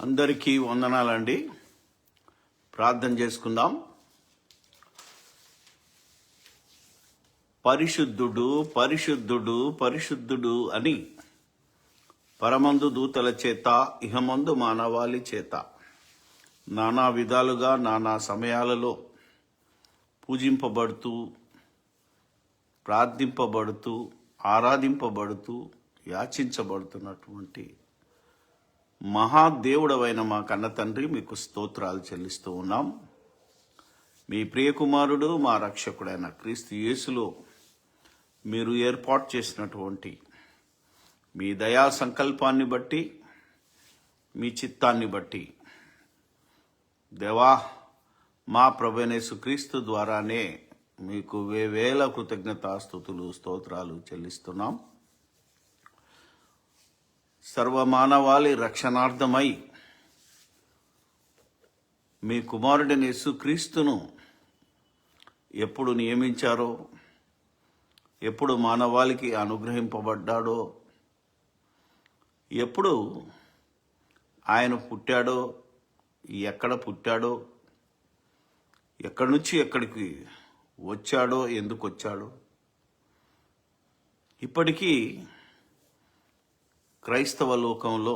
అందరికీ వందనాలండి. ప్రార్థన చేసుకుందాం. పరిశుద్ధుడు పరిశుద్ధుడు పరిశుద్ధుడు అని పరమందు దూతల చేత ఇహమందు మానవాళి చేత నానా విధాలుగా నానా సమయాలలో పూజింపబడుతూ ప్రార్థింపబడుతూ ఆరాధింపబడుతూ యాచించబడుతున్నటువంటి మహాదేవుడవైన మా కన్న తండ్రి మీకు స్తోత్రాలు చెల్లిస్తూ ఉన్నాం. మీ ప్రియకుమారుడు మా రక్షకుడైన క్రీస్తు యేసులో మీరు ఏర్పాటు చేసినటువంటి మీ దయా సంకల్పాన్ని బట్టి మీ చిత్తాన్ని బట్టి దేవా మా ప్రభువైన క్రీస్తు ద్వారానే మీకు వేవేల కృతజ్ఞతాస్తుతులు స్తోత్రాలు చెల్లిస్తున్నాం. సర్వమానవాళి రక్షణార్థమై మీ కుమారుడైన యేసుక్రీస్తును ఎప్పుడు నియమించారో, ఎప్పుడు మానవాళికి అనుగ్రహింపబడ్డాడో, ఎప్పుడు ఆయన పుట్టాడో, ఎక్కడ పుట్టాడో, ఎక్కడి నుంచి ఎక్కడికి వచ్చాడో, ఎందుకు వచ్చాడో, ఇప్పటికీ క్రైస్తవ లోకంలో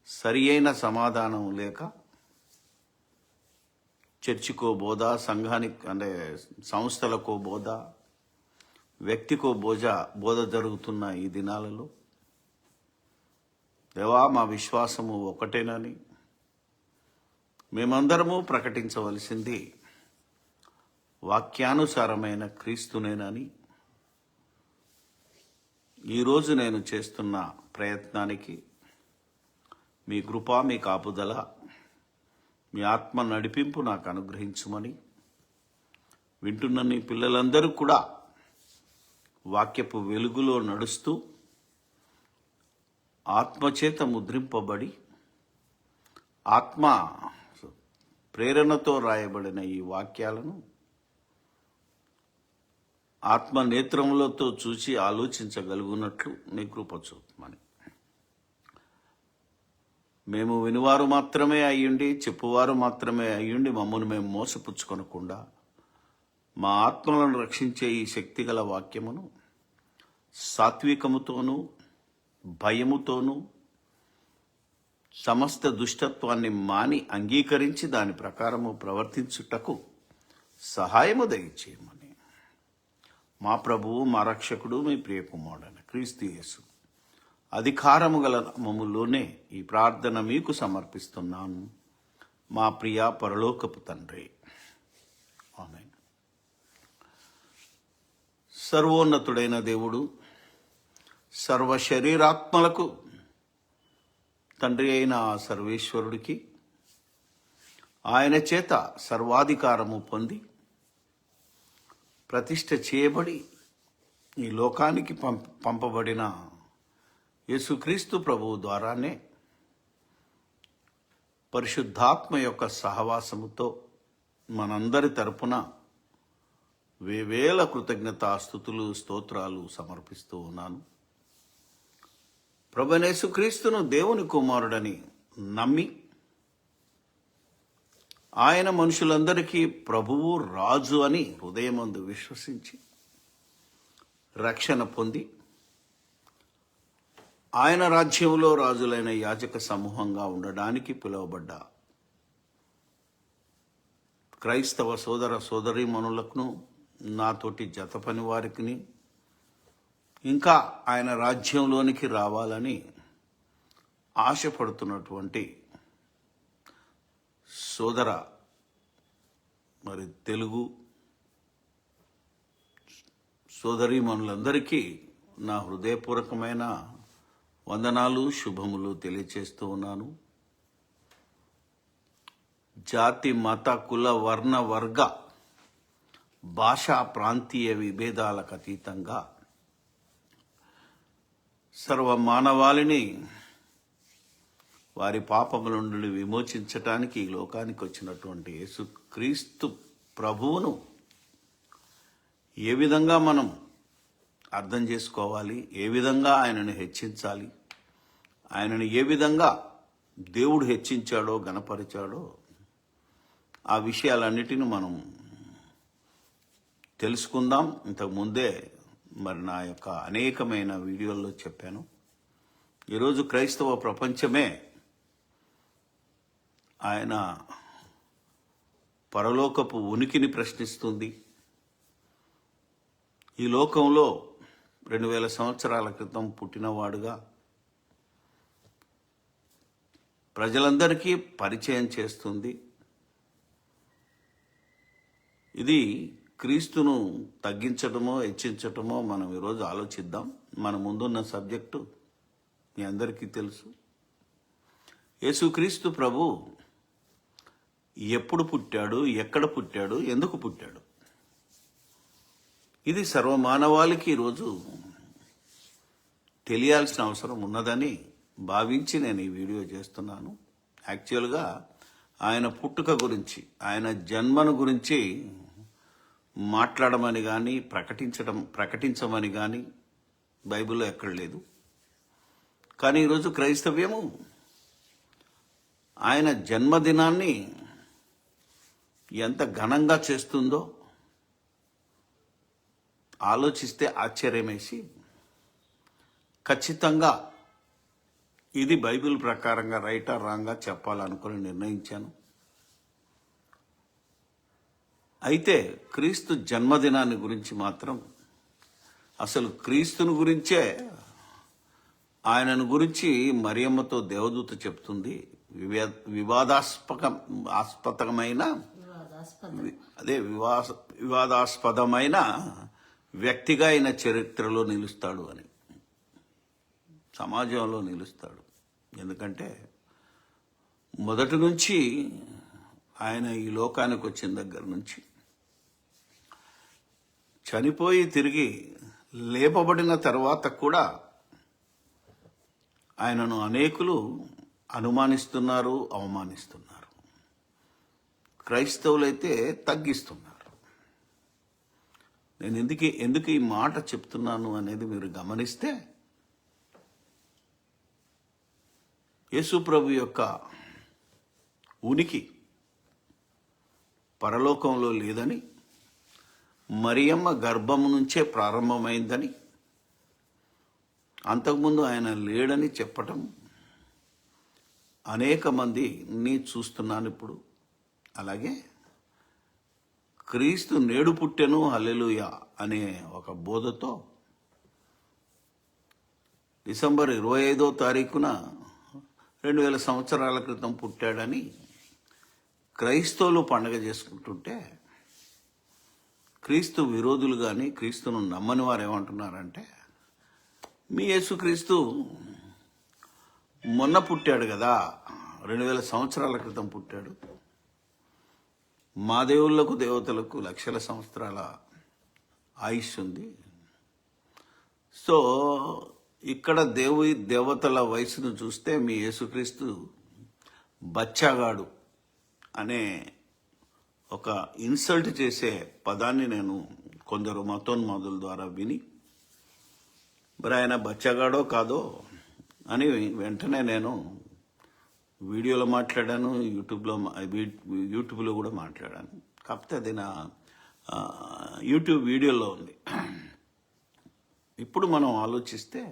సరి అయిన సమాధానం లేక చర్చికో బోధ, సంఘానికి అంటే సంస్థలకో బోధ, వ్యక్తికో బోధ జరుగుతున్న ఈ దినాలలో దేవా మా విశ్వాసము ఒకటేనని మేమందరము ప్రకటించవలసింది వాక్యానుసారమైన క్రీస్తునేనని ఈరోజు నేను చేస్తున్న ప్రయత్నానికి మీ కృప, మీ కాపుదల, మీ ఆత్మ నడిపింపు నాకు అనుగ్రహించుమని వింటున్న నీ పిల్లలందరూ కూడా వాక్యపు వెలుగులో నడుస్తూ ఆత్మచేత ముద్రింపబడి ఆత్మ ప్రేరణతో రాయబడిన ఈ వాక్యాలను ఆత్మ నేత్రములతో చూసి ఆలోచించగలుగునట్లు నీ కృప చూపమని. మేము వినివారు మాత్రమే అయ్యుండి, చెప్పువారు మాత్రమే అయ్యుండి మమ్మల్ని మేము మోసపుచ్చుకొనకుండా మా ఆత్మలను రక్షించే ఈ శక్తిగల వాక్యమును సాత్వికముతోనూ భయముతోనూ సమస్త దుష్టత్వాన్ని మాని అంగీకరించి దాని ప్రకారము ప్రవర్తించుటకు సహాయము దయచేయమని మా ప్రభువు, మా రక్షకుడు, మీ ప్రియకుమారుడైన క్రీస్తు యేసు అధికారము గల నామములోనే ఈ ప్రార్థన మీకు సమర్పిస్తున్నాను, మా ప్రియ పరలోకపు తండ్రి. ఆమేన్. సర్వోన్నతుడైన దేవుడు, సర్వ శరీరాత్మలకు తండ్రి అయిన ఆ సర్వేశ్వరుడికి ఆయన చేత సర్వాధికారము పొంది ప్రతిష్ఠ చేయబడి ఈ లోకానికి పంపబడిన యేసుక్రీస్తు ప్రభువు ద్వారానే పరిశుద్ధాత్మ యొక్క సహవాసముతో మనందరి తరపున వేవేల కృతజ్ఞతాస్తుతులు స్తోత్రాలు సమర్పిస్తూ ఉన్నాను. ప్రభువైన యేసుక్రీస్తును దేవుని కుమారుడని నమ్మి ఆయన మనుషులందరికీ ప్రభువు, రాజు అని హృదయమందు విశ్వసించి రక్షణ పొంది ఆయన రాజ్యంలో రాజులైన యాజక సమూహంగా ఉండడానికి పిలువబడ్డ క్రైస్తవ సోదర సోదరీమణులకు, నాతోటి జత పని వారికి, ఇంకా ఆయన రాజ్యంలోనికి రావాలని ఆశపడుతున్నటువంటి సోదర తెలుగు సోదరీమణులందరికీ నా హృదయపూర్వకమైన వందనాలు, శుభములు తెలియచేస్తూ ఉన్నాను. జాతి, మత, కుల, వర్ణ, వర్గ, భాషా, ప్రాంతీయ విభేదాలకు అతీతంగా సర్వ మానవాళిని వారి పాపముల నుండి విమోచించటానికి ఈ లోకానికి వచ్చినటువంటి యేసుక్రీస్తు ప్రభువును ఏ విధంగా మనం అర్థం చేసుకోవాలి, ఏ విధంగా ఆయనను హెచ్చించాలి, ఆయనను ఏ విధంగా దేవుడు హెచ్చించాడో గణపరిచాడో ఆ విషయాలన్నిటిని మనం తెలుసుకుందాం. ఇంతకుముందే మరి నా యొక్క అనేకమైన వీడియోల్లో చెప్పాను. ఈరోజు క్రైస్తవ ప్రపంచమే ఆయన పరలోకపు ఉనికిని ప్రశ్నిస్తుంది. ఈ లోకంలో 2000 సంవత్సరాల క్రితం పుట్టినవాడుగా ప్రజలందరికీ పరిచయం చేస్తుంది. ఇది క్రీస్తును తగ్గించటమో హెచ్చించటమో మనం ఈరోజు ఆలోచిద్దాం. మన ముందున్న సబ్జెక్టు మీ అందరికీ తెలుసు. యేసుక్రీస్తు ప్రభు ఎప్పుడు పుట్టాడు, ఎక్కడ పుట్టాడు, ఎందుకు పుట్టాడు, ఇది సర్వమానవాళికి ఈరోజు తెలియాల్సిన అవసరం ఉన్నదని భావించి నేను ఈ వీడియో చేస్తున్నాను. యాక్చువల్గా ఆయన పుట్టుక గురించి, ఆయన జన్మను గురించి మాట్లాడమని కానీ ప్రకటించమని కానీ బైబిల్లో ఎక్కడ లేదు. కానీ ఈరోజు క్రైస్తవ్యము ఆయన జన్మదినాన్ని ఎంత ఘనంగా చేస్తుందో ఆలోచిస్తే ఆశ్చర్యమేసి, ఖచ్చితంగా ఇది బైబిల్ ప్రకారంగా రైటా రాంగా చెప్పాలనుకుని నిర్ణయించాను. అయితే క్రీస్తు జన్మదినాన్ని గురించి మాత్రం, అసలు క్రీస్తుని గురించే, ఆయనను గురించి మరియమ్మతో దేవదూత చెప్తుంది. వివాదాస్పదమైన వ్యక్తిగా ఆయన చరిత్రలో నిలుస్తాడు అని, సమాజంలో నిలుస్తాడు. ఎందుకంటే మొదటి నుంచి ఆయన ఈ లోకానికి వచ్చిన దగ్గర నుంచి చనిపోయి తిరిగి లేపబడిన తర్వాత కూడా ఆయనను అనేకులు అనుమానిస్తున్నారు, అవమానిస్తున్నారు. క్రైస్తవులైతే తగ్గిస్తున్నారు. నేను ఎందుకు ఈ మాట చెప్తున్నాను అనేది మీరు గమనిస్తే, యేసు ప్రభు యొక్క ఉనికి పరలోకంలో లేదని, మరియమ్మ గర్భము నుంచే ప్రారంభమైందని, అంతకుముందు ఆయన లేడని చెప్పటం అనేక మందిని చూస్తున్నాను ఇప్పుడు. అలాగే క్రీస్తు నేడు పుట్టెను హల్లెలూయా అనే ఒక బోధతో డిసెంబర్ 25వ తారీఖున 2000 సంవత్సరాల క్రితం పుట్టాడని క్రైస్తవులు పండగ చేసుకుంటుంటే, క్రీస్తు విరోధులు కానీ క్రీస్తును నమ్మని వారు ఏమంటున్నారంటే, మీ యేసుక్రీస్తు మొన్న పుట్టాడు కదా, 2000 సంవత్సరాల క్రితం పుట్టాడు. మా దేవుళ్లకు దేవతలకు లక్షల సంవత్సరాల ఆయుష్ ఉంది. సో ఇక్కడ దేవతల వయసును చూస్తే మీ యేసుక్రీస్తు బచ్చాగాడు అనే ఒక ఇన్సల్ట్ చేసే పదాన్ని నేను కొందరు మతోన్మాదుల ద్వారా విని, మరి ఆయన బచ్చగాడో కాదో అని వెంటనే నేను వీడియోలో మాట్లాడాను, యూట్యూబ్లో కూడా మాట్లాడాను. కాకపోతే అది నా యూట్యూబ్ వీడియోలో ఉంది. ఇప్పుడు మనం ఆలోచిస్తే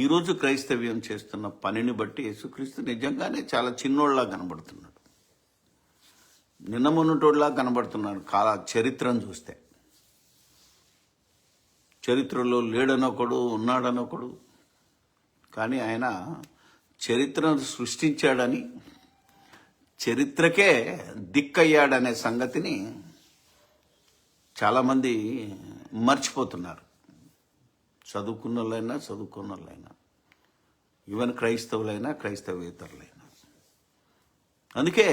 ఈరోజు క్రైస్తవ్యం చేస్తున్న పనిని బట్టి యేసుక్రీస్తు నిజంగానే చాలా చిన్నోళ్ళలా కనబడుతున్నాడు, నిన్న మొన్నటోళ్ళలా కనబడుతున్నాడు. చరిత్రను చూస్తే చరిత్రలో లేడనొకడు, ఉన్నాడనొకడు. కానీ ఆయన చరిత్రను సృష్టించాడని, చరిత్రకే దిక్కయ్యాడనే సంగతిని చాలామంది మర్చిపోతున్నారు. చదువుకున్నోళ్ళైనా ఈవెన్ క్రైస్తవులైనా క్రైస్తవేతరులైనా. అందుకే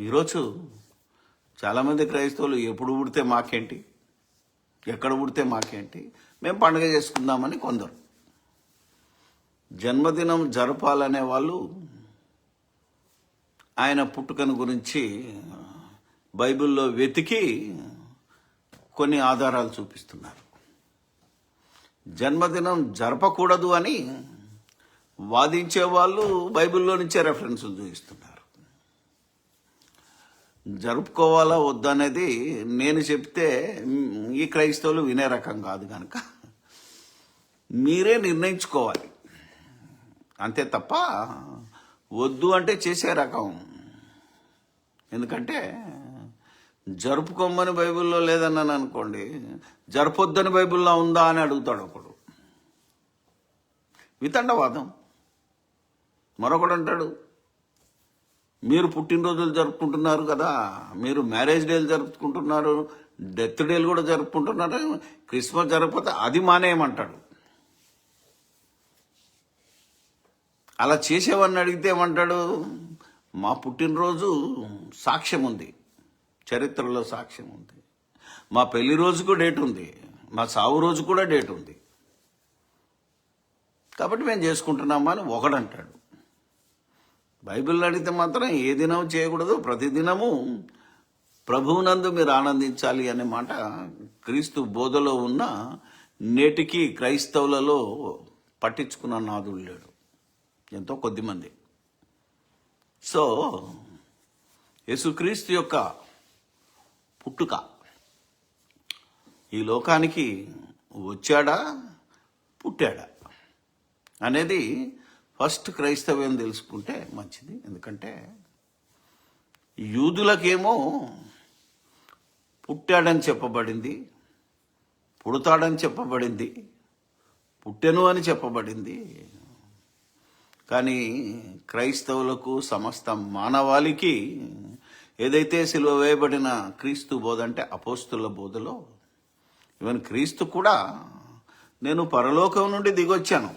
ఈరోజు చాలామంది క్రైస్తవులు ఎప్పుడు పుడితే మాకేంటి, ఎక్కడ పుడితే మాకేంటి, మేము పండుగ చేసుకుందామని కొందరు. జన్మదినం జరపాలనే వాళ్ళు ఆయన పుట్టుకను గురించి బైబిల్లో వెతికి కొన్ని ఆధారాలు చూపిస్తున్నారు. జన్మదినం జరపకూడదు అని వాదించే వాళ్ళు బైబిల్లో నుంచే రెఫరెన్సులు చూపిస్తున్నారు. జరుపుకోవాలా వద్దనేది నేను చెప్తే ఈ క్రైస్తవులు వినే రకం కాదు కనుక మీరే నిర్ణయించుకోవాలి అంతే తప్ప వద్దు అంటే చేసే రకం. ఎందుకంటే జరుపుకోమని బైబిల్లో లేదన్నాను అనుకోండి, జరపొద్దని బైబిల్లో ఉందా అని అడుగుతాడు ఒకడు, వితండవాదం. మరొకడు అంటాడు, మీరు పుట్టినరోజులు జరుపుకుంటున్నారు కదా, మీరు మ్యారేజ్ డేలు జరుపుకుంటున్నారు, డెత్ డేలు కూడా జరుపుకుంటున్నారు, క్రిస్మస్ జరగకపోతే అది మానేయమంటాడు. అలా చేసేవాడిని అడిగితే ఏమంటాడు, మా పుట్టినరోజు సాక్ష్యం ఉంది, చరిత్రలో సాక్ష్యం ఉంది, మా పెళ్లి రోజుకు డేట్ ఉంది, మా సావు రోజు కూడా డేట్ ఉంది, కాబట్టి మేము చేసుకుంటున్నామా అని ఒకడంటాడు. బైబిల్ అడిగితే మాత్రం ఏ దినం చేయకూడదు, ప్రతిదినము ప్రభువునందు మీరు ఆనందించాలి అనే మాట క్రీస్తు బోధలో ఉన్న నేటికి క్రైస్తవులలో పట్టించుకున్న నాదుడు లేడు, ఎంతో కొద్దిమంది. సో యేసుక్రీస్తు యొక్క పుట్టుక ఈ లోకానికి వచ్చాడా పుట్టాడా అనేది ఫస్ట్ క్రైస్తవ్యం తెలుసుకుంటే మంచిది. ఎందుకంటే యూదులకేమో పుట్టాడని చెప్పబడింది, పుడతాడని చెప్పబడింది, పుట్టెను అని చెప్పబడింది. కానీ క్రైస్తవులకు సమస్త మానవాళికి ఏదైతే సిలువ వేయబడిన క్రీస్తు బోధ అంటే అపోస్తుల బోధలో ఈవెన్ క్రీస్తు కూడా నేను పరలోకం నుండి దిగొచ్చాను,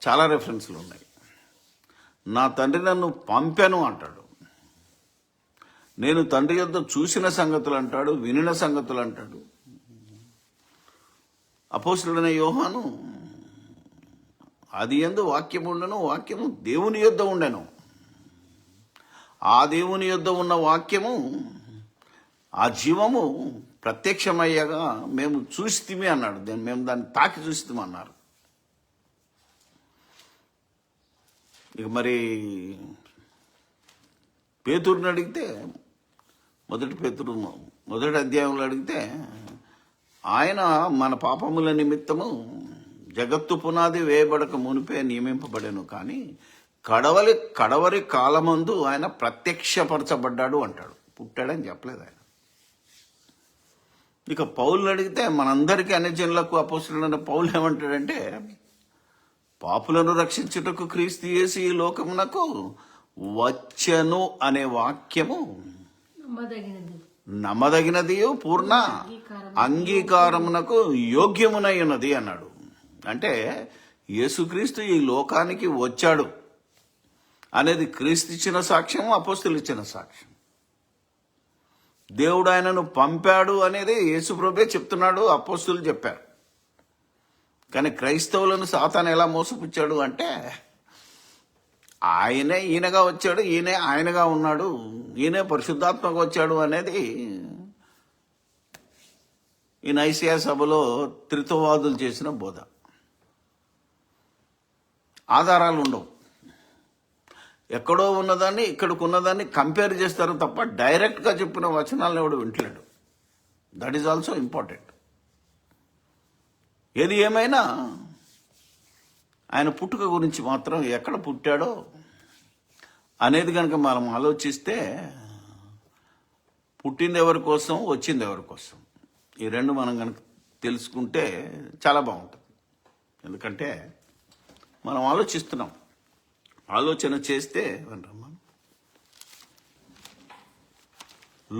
చాలా రెఫరెన్స్లు ఉన్నాయి. నా తండ్రి నన్ను పంపాను అంటాడు, నేను తండ్రి యొద్ద చూసిన సంగతులు అంటాడు, వినిన సంగతులు అంటాడు. అపోస్తులైన యోహాను ఆది యందు వాక్యము ఉండెను, వాక్యము దేవుని యొద్ద ఉండెను, ఆ దేవుని యొద్ద ఉన్న వాక్యము ఆ జీవము ప్రత్యక్షమయ్యగా మేము చూసితిమి అన్నాడు. మేము దాన్ని తాకి చూసితిమి అన్నారు. ఇక మరి పేతురుని అడిగితే మొదటి అధ్యాయంలో అడిగితే ఆయన మన పాపముల నిమిత్తము జగత్తు పునాది వేయబడక మునిపే నియమింపబడెను, కానీ కడవరి కాలమందు ఆయన ప్రత్యక్షపరచబడ్డాడు అంటాడు, పుట్టాడని చెప్పలేదు ఆయన. ఇక పౌలుని అడిగితే మనందరికీ అన్యజనులకు అపోస్తలుడైన పౌలు ఏమంటాడంటే, పాపులను రక్షించుటకు క్రీస్తు యేసు ఈ లోకమునకు వచ్చెను అనే వాక్యము నమ్మదగినది, పూర్ణ అంగీకారమునకు యోగ్యమునై ఉన్నది అన్నాడు. అంటే యేసుక్రీస్తు ఈ లోకానికి వచ్చాడు అనేది క్రీస్తు ఇచ్చిన సాక్ష్యం, అపోస్తులు ఇచ్చిన సాక్ష్యం. దేవుడు ఆయనను పంపాడు అనేది యేసుప్రభువే చెప్తున్నాడు, అపోస్తులు చెప్పారు. కానీ క్రైస్తవులను సాతాను ఎలా మోసపుచ్చాడు అంటే, ఆయనే ఈయనగా వచ్చాడు, ఈయనే ఆయనగా ఉన్నాడు, ఈయనే పరిశుద్ధాత్మగా వచ్చాడు అనేది ఈ నైసియా సభలో త్రిత్వవాదులు చేసిన బోధ. ఆధారాలు ఉండవు, ఎక్కడో ఉన్నదాన్ని ఇక్కడికి ఉన్నదాన్ని కంపేర్ చేస్తారు తప్ప డైరెక్ట్గా చెప్పిన వచనాలను ఎవడు వింటలేడు. That is also important. ఏది ఏమైనా ఆయన పుట్టుక గురించి మాత్రం ఎక్కడ పుట్టాడో అనేది కనుక మనం ఆలోచిస్తే, పుట్టింది ఎవరి కోసం, వచ్చింది ఎవరి కోసం, ఈ రెండు మనం కనుక తెలుసుకుంటే చాలా బాగుంటుంది. ఎందుకంటే మనం ఆలోచిస్తున్నాం, ఆలోచన చేస్తే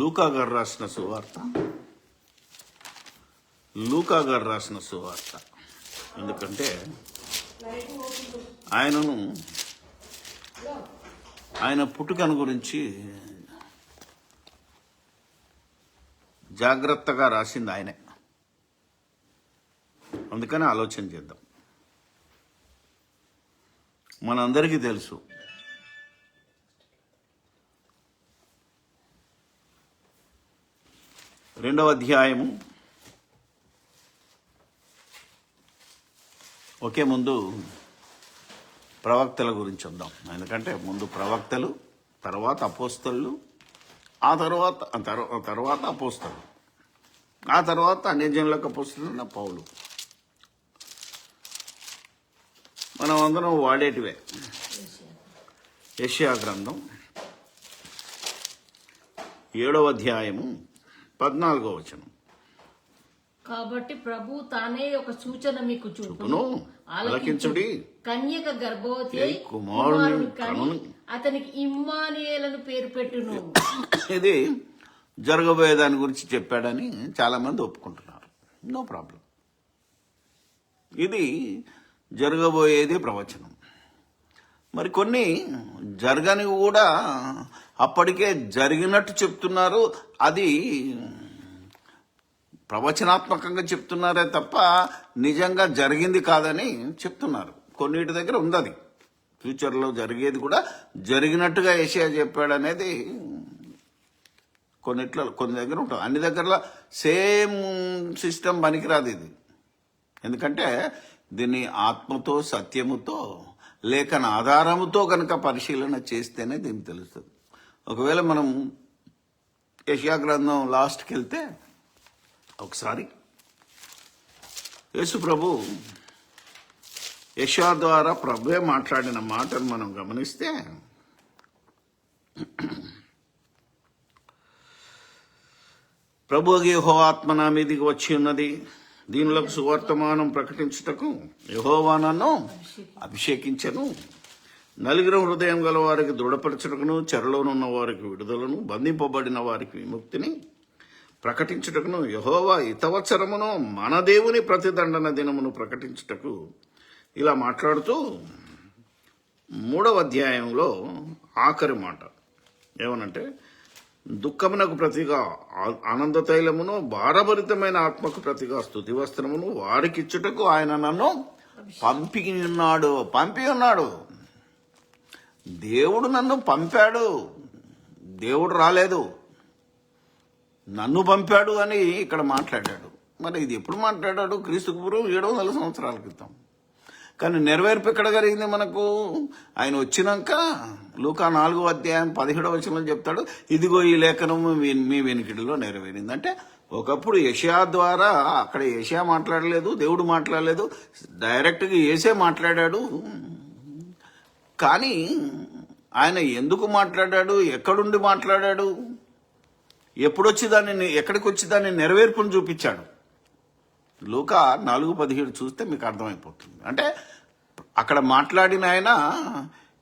లూకా గారు రాసిన సువార్త, ఎందుకంటే ఆయన పుట్టుకను గురించి జాగ్రత్తగా రాసింది ఆయనే. అందుకని ఆలోచన చేద్దాం. మనందరికీ తెలుసు, రెండవ అధ్యాయము ఒకే ముందు ప్రవక్తల గురించి వద్దాం. ఎందుకంటే ముందు ప్రవక్తలు, తర్వాత అపోస్తలు, ఆ తర్వాత అపోస్తలు, ఆ తర్వాత అన్యజనులకు అపోస్తలున్న పౌలు. మనం అందరం వాడేటివే. యెషయా గ్రంథం 7వ అధ్యాయము 14వ వచనం. కాబట్టి ప్రభు తానే ఒక సూచన మీకు చూపును, ఆలకించుడి. కన్యక గర్భవతి అయి కుమారుని కుమారుని కని అతనికి ఇమ్మానుయేలను పేరు పెట్టును. ఇది జరగబోయే దాని గురించి చెప్పాడని చాలా మంది ఒప్పుకుంటున్నారు. No problem. ఇది జరగబోయేది ప్రవచనం. మరి కొన్ని జరగని కూడా అప్పటికే జరిగినట్టు చెప్తున్నారు. అది ప్రవచనాత్మకంగా చెప్తున్నారే తప్ప నిజంగా జరిగింది కాదని చెప్తున్నారు. కొన్నిటి దగ్గర ఉంది, అది ఫ్యూచర్లో జరిగేది కూడా జరిగినట్టుగా యెషయా చెప్పాడనేది కొన్ని దగ్గర ఉంటుంది. అన్ని దగ్గరలో సేమ్ సిస్టమ్ పనికిరాదు ఇది. ఎందుకంటే దీన్ని ఆత్మతో, సత్యముతో, లేఖన ఆధారముతో కనుక పరిశీలన చేస్తేనే దీనికి తెలుస్తుంది. ఒకవేళ మనం యెషయా గ్రంథం లాస్ట్కి వెళ్తే ఒకసారి యేసు ప్రభు యెషయా ద్వారా ప్రభువే మాట్లాడిన మాటను మనం గమనిస్తే, ప్రభువు యెహోవా ఆత్మ నా మీదికి వచ్చి ఉన్నది, దీనులకు సువర్తమానం ప్రకటించుటకు యెహోవా నన్ను అభిషేకించెను, నలుగురు హృదయం గల వారికి దృఢపరచుటకును, చెరలోనున్న వారికి విడుదలను, బంధింపబడిన వారికి విముక్తిని ప్రకటించుటకును, యెహోవా హితవత్సరమును మన దేవుని ప్రతిదండన దినమును ప్రకటించుటకు. ఇలా మాట్లాడుతూ 3వ అధ్యాయంలో ఆఖరి మాట ఏమనంటే, దుఃఖమునకు ప్రతిగా ఆనంద తైలమును, భారభరితమైన ఆత్మకు ప్రతిగా స్తుతి వస్త్రమును వారికిచ్చుటకు ఆయన నన్ను పంపి ఉన్నాడు. దేవుడు నన్ను పంపాడు, దేవుడు రాలేదు, నన్ను పంపాడు అని ఇక్కడ మాట్లాడాడు. మరి ఇది ఎప్పుడు మాట్లాడాడు? క్రీస్తుకు పూర్వం 700 సంవత్సరాల క్రితం. కానీ నెరవేర్పు ఎక్కడ జరిగింది మనకు? ఆయన వచ్చినాక లూకా 4వ అధ్యాయం 17వ వచనంలో చెప్తాడు, ఇదిగో ఈ లేఖనము మీ వెనుకిడిలో నెరవేరింది. అంటే ఒకప్పుడు యెషయా ద్వారా, అక్కడ యెషయా మాట్లాడలేదు, దేవుడు మాట్లాడలేదు, డైరెక్ట్గా యేసే మాట్లాడాడు. కానీ ఆయన ఎందుకు మాట్లాడాడు, ఎక్కడుండి మాట్లాడాడు, ఎక్కడికి వచ్చి దాన్ని నెరవేర్పును చూపించాడు. లూకా 4:17 చూస్తే మీకు అర్థమైపోతుంది. అంటే అక్కడ మాట్లాడిన ఆయన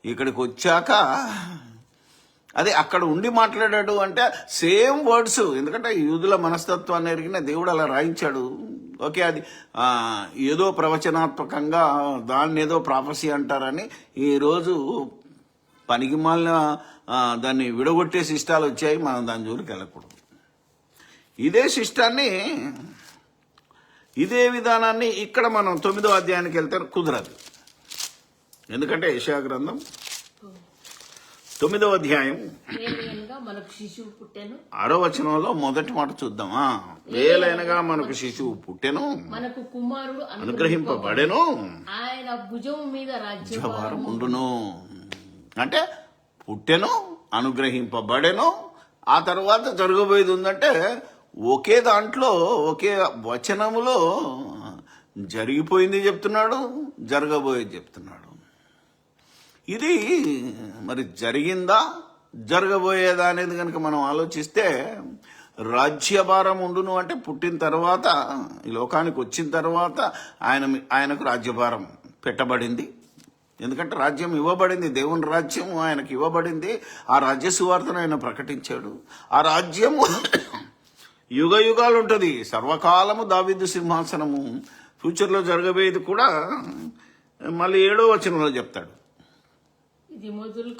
ఇక్కడికి వచ్చాక అదే అక్కడ ఉండి మాట్లాడాడు. అంటే సేమ్ వర్డ్స్. ఎందుకంటే యూదుల మనస్తత్వాన్ని ఎరిగిన దేవుడు అలా రాయించాడు. ఓకే, అది ఏదో ప్రవచనాత్మకంగా దాన్ని ఏదో ప్రాఫెసీ అంటారని ఈరోజు పనికిమాలిన దాన్ని విడగొట్టే శిష్టాలు వచ్చాయి. మనం దాని జోలికి వెళ్ళకూడదు. ఇదే శిష్టాన్ని, ఇదే విధానాన్ని ఇక్కడ మనం 9వ అధ్యాయానికి వెళ్తే కుదరదు. ఎందుకంటే యెషయా గ్రంథం 9వ అధ్యాయం మనకు శిశువు పుట్టెను, 6వ వచనంలో మొదటి మాట చూద్దామా. వేలైనగా మనకు శిశువు పుట్టెను, మనకు కుమారుడు అనుగ్రహింపబడెను, ఆయన భుజము మీద రాజ్యభారం ఉండును. అంటే పుట్టెను, అనుగ్రహింపబడెను, ఆ తర్వాత జరగబోయేది ఉందంటే ఒకే దాంట్లో, ఒకే వచనములో జరిగిపోయింది చెప్తున్నాడు, జరగబోయేది చెప్తున్నాడు. ఇది మరి జరిగిందా, జరగబోయేదా అనేది కనుక మనం ఆలోచిస్తే, రాజ్యభారం ఉండును అంటే పుట్టిన తర్వాత, ఈ లోకానికి వచ్చిన తర్వాత ఆయనకు రాజ్యభారం పెట్టబడింది. ఎందుకంటే రాజ్యం ఇవ్వబడింది, దేవుని రాజ్యం ఆయనకు ఇవ్వబడింది. ఆ రాజ్య సువార్తను ఆయన ప్రకటించాడు. ఆ రాజ్యం యుగ యుగాలు ఉంటుంది, సర్వకాలము దావీదు సింహాసనము. ఫ్యూచర్లో జరగబోయేది కూడా మళ్ళీ 7వ వచనంలో చెప్తాడు.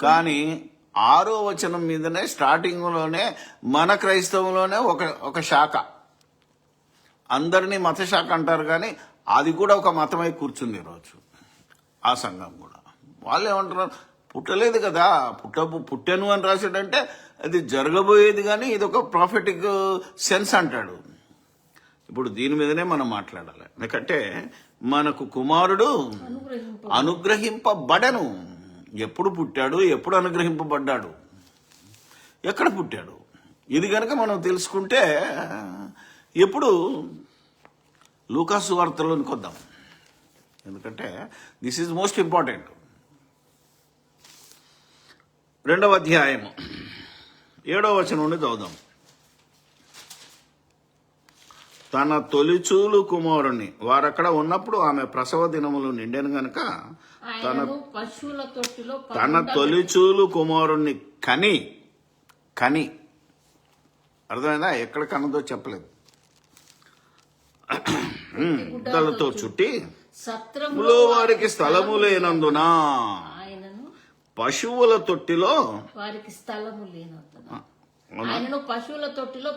కానీ 6వ వచనం మీదనే, స్టార్టింగ్లోనే మన క్రైస్తవంలోనే ఒక శాఖ, అందరినీ మత శాఖ అంటారు కానీ అది కూడా ఒక మతమై కూర్చుంది ఈరోజు. ఆ సంఘం కూడా వాళ్ళు ఏమంటున్నారు, పుట్టలేదు కదా, పుట్టెను అని రాశాడంటే అది జరగబోయేది. కానీ ఇది ఒక ప్రాఫిటిక్ సెన్స్ అంటాడు. ఇప్పుడు దీని మీదనే మనం మాట్లాడాలి. ఎందుకంటే మనకు కుమారుడు అనుగ్రహింపబడను. ఎప్పుడు పుట్టాడు, ఎప్పుడు అనుగ్రహింపబడ్డాడు, ఎక్కడ పుట్టాడు, ఇది కనుక మనం తెలుసుకుంటే ఎప్పుడు లూకాసు వార్తలోనికి వద్దాం. ఎందుకంటే దిస్ ఈజ్ మోస్ట్ ఇంపార్టెంట్. 2వ అధ్యాయము 7వ వచనం నుండి చదువుదాం. తన తొలిచూలు కుమారుణ్ణి, వారక్కడ ఉన్నప్పుడు ఆమె ప్రసవ దినములు నిండెను గనుక ఆయనను పశువుల తొట్టిలో తన తొలిచూలు కుమారుణ్ణి కని అర్థమైందా? ఎక్కడ కన్నదో చెప్పలేదు. గుడ్డలతో చుట్టి సత్రములో వారికి స్థలము లేనందున ఆయనను పశువుల తొట్టిలో వారికి స్థలము లేనందున ఆయనను పశువుల తొట్టిలో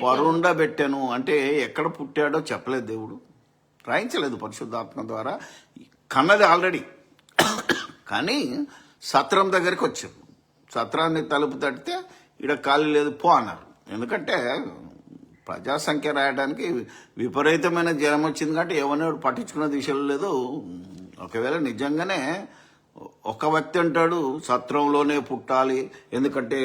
పరుండబెట్టెను. అంటే ఎక్కడ పుట్టాడో చెప్పలేదు, దేవుడు రాయించలేదు పరిశుద్ధాత్మ ద్వారా. కన్నది ఆల్రెడీ, కానీ సత్రం దగ్గరికి వచ్చారు. సత్రాన్ని తలుపు తడితే ఈడ ఖాళీ లేదు, పో అన్నారు. ఎందుకంటే ప్రజాసంఖ్య రాయడానికి విపరీతమైన జనం వచ్చింది కాబట్టి ఎవరిని పట్టించుకున్న దిశలో లేదు. ఒకవేళ నిజంగానే ఒక వ్యక్తి అంటాడు సత్రంలోనే పుట్టాలి, ఎందుకంటే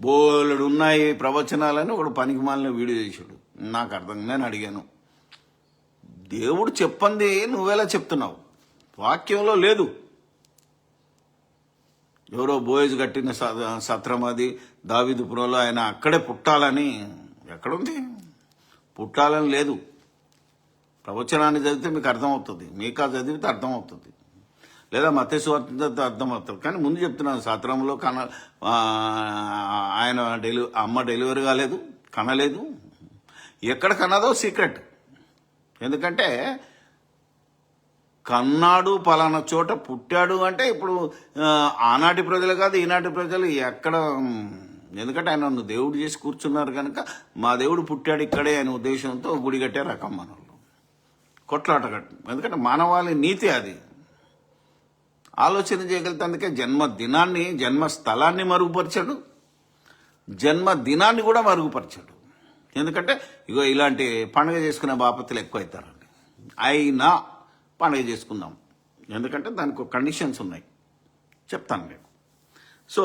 బోలెడు ఉన్నాయి ప్రవచనాలని ఒకడు పనికి మాలిన వీడియో చేశాడు. నాకు అర్థం, నేను అడిగాను, దేవుడు చెప్పంది నువ్వెలా చెప్తున్నావు? వాక్యంలో లేదు. ఎవరో బోయజ్ కట్టిన సత్రం అది దావీదుపురంలో, ఆయన అక్కడే పుట్టాలని ఎక్కడుంది? పుట్టాలని లేదు. ప్రవచనాన్ని చదివితే మీకు అర్థమవుతుంది, మీకా చదివితే అర్థమవుతుంది, లేదా మత్తయి సువార్త అర్థమవుతుంది. కానీ ముందు చెప్తున్నాను, సత్రంలో ఆయన అమ్మ డెలివరీ కాలేదు, కనలేదు. ఎక్కడ కన్నదో సీక్రెట్. ఎందుకంటే కన్నాడు, పలానా చోట పుట్టాడు అంటే ఇప్పుడు ఆనాటి ప్రజలు కాదు, ఈనాటి ప్రజలు ఎక్కడ. ఎందుకంటే ఆయన దేవుడు చేసి కూర్చున్నారు కనుక మా దేవుడు పుట్టాడు ఇక్కడే అనే ఉద్దేశంతో గుడి కట్టే రకం మనల్ని కొట్లాట కట్టు. ఎందుకంటే మానవాళి నీతి అది, ఆలోచన చేయగలిగితే. అందుకే జన్మదినాన్ని, జన్మస్థలాన్ని మరుగుపరిచాడు, జన్మదినాన్ని కూడా మరుగుపరిచాడు. ఎందుకంటే ఇగో ఇలాంటి పండుగ చేసుకునే బాపత్తులు ఎక్కువ అవుతారండి. అయినా పండుగ చేసుకుందాం, ఎందుకంటే దానికి ఒక కండిషన్స్ ఉన్నాయి, చెప్తాను మీకు. సో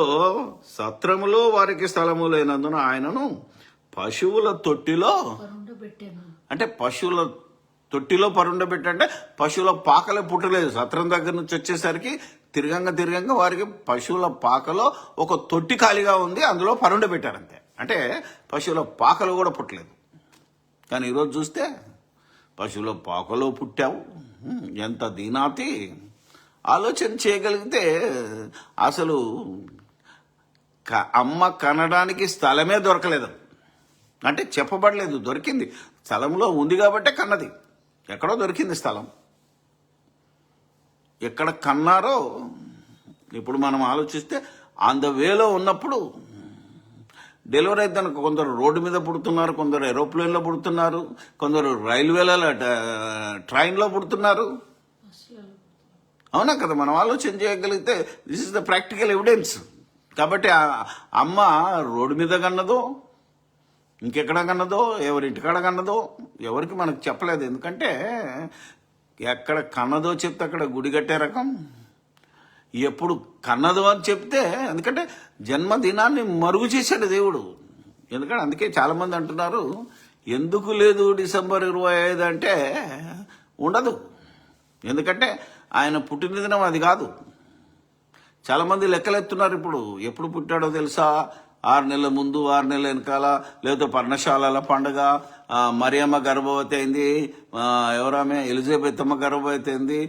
సత్రములో వారికి స్థలము లేనందున ఆయనను పశువుల తొట్టిలో అంటే పశువుల తొట్టిలో పరుండబెట్టంటే పశువుల పాకలే పుట్టలేదు. సత్రం దగ్గర నుంచి వచ్చేసరికి తిరగంగా వారికి పశువుల పాకలో ఒక తొట్టి ఖాళీగా ఉంది, అందులో పరుండబెట్టారంతే. అంటే పశువుల పాకలు కూడా పుట్టలేదు. కానీ ఈరోజు చూస్తే పశువుల పాకలో పుట్టావు, ఎంత దీనాతి. ఆలోచన చేయగలిగితే అసలు అమ్మ కనడానికి స్థలమే దొరకలేదు. అంటే చెప్పబడలేదు, దొరికింది. స్థలంలో ఉంది కాబట్టే కన్నది. ఎక్కడో దొరికింది స్థలం. ఎక్కడ కన్నారో ఇప్పుడు మనం ఆలోచిస్తే ఆన్ ద వేలో ఉన్నప్పుడు డెలివరీ అయితే కొందరు రోడ్డు మీద పుడుతున్నారు, కొందరు ఏరోప్లేన్లో పుడుతున్నారు, కొందరు రైల్వేలలో ట్రైన్లో పుడుతున్నారు. అవునా కదా? మనం ఆలోచన చేయగలిగితే this is the practical evidence. కాబట్టి అమ్మ రోడ్డు మీద కన్నదో, ఇంకెక్కడ కన్నదో, ఎవరింటికాడ కన్నదో ఎవరికి మనకు చెప్పలేదు. ఎందుకంటే ఎక్కడ కన్నదో చెప్తే అక్కడ గుడి కట్టే రకం. ఎప్పుడు కన్నదో అని చెప్తే, ఎందుకంటే జన్మదినాన్ని మరుగు చేశాడు దేవుడు. ఎందుకంటే అందుకే చాలామంది అంటున్నారు ఎందుకు లేదు డిసెంబర్ 25 అంటే ఉండదు. ఎందుకంటే ఆయన పుట్టినదినం అది కాదు. చాలామంది లెక్కలెత్తున్నారు. ఇప్పుడు ఎప్పుడు పుట్టాడో తెలుసా? 6 నెలల ముందు, 6 నెలల వెనకాల, లేదా పర్ణశాలల పండుగ, మరియమ్మ గర్భవతి అయింది, ఎవరామె ఎలిజబెత్ అమ్మ గర్భవతి అయింది,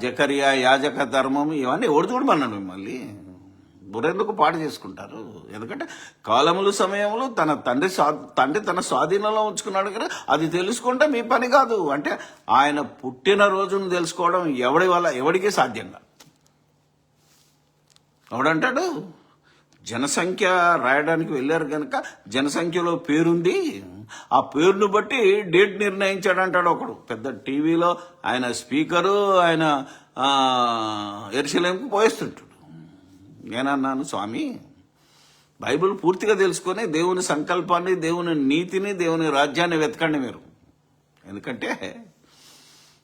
జకరియా యాజక ధర్మం, ఇవన్నీ ఓడిదూడమన్నాడు. మిమ్మల్ని బురెందుకు పాటు చేసుకుంటారు? ఎందుకంటే కాలములు సమయములు తన తండ్రి తన స్వాధీనంలో ఉంచుకున్నాడు కదా, అది తెలుసుకుంటే మీ పని కాదు. అంటే ఆయన పుట్టిన రోజును తెలుసుకోవడం ఎవడికి సాధ్యంగా. ఎవడంటాడు? జనసంఖ్య రాయడానికి వెళ్ళారు కనుక జనసంఖ్యలో పేరుంది, ఆ పేరును బట్టి డేట్ నిర్ణయించాడంటాడు ఒకడు. పెద్ద టీవీలో ఆయన స్పీకరు, ఆయన యెరూషలేముకు పోయేస్తుంటాడు. నేనన్నాను, స్వామి బైబిల్ పూర్తిగా తెలుసుకొని దేవుని సంకల్పాన్ని, దేవుని నీతిని, దేవుని రాజ్యాన్ని వెతకండి మీరు. ఎందుకంటే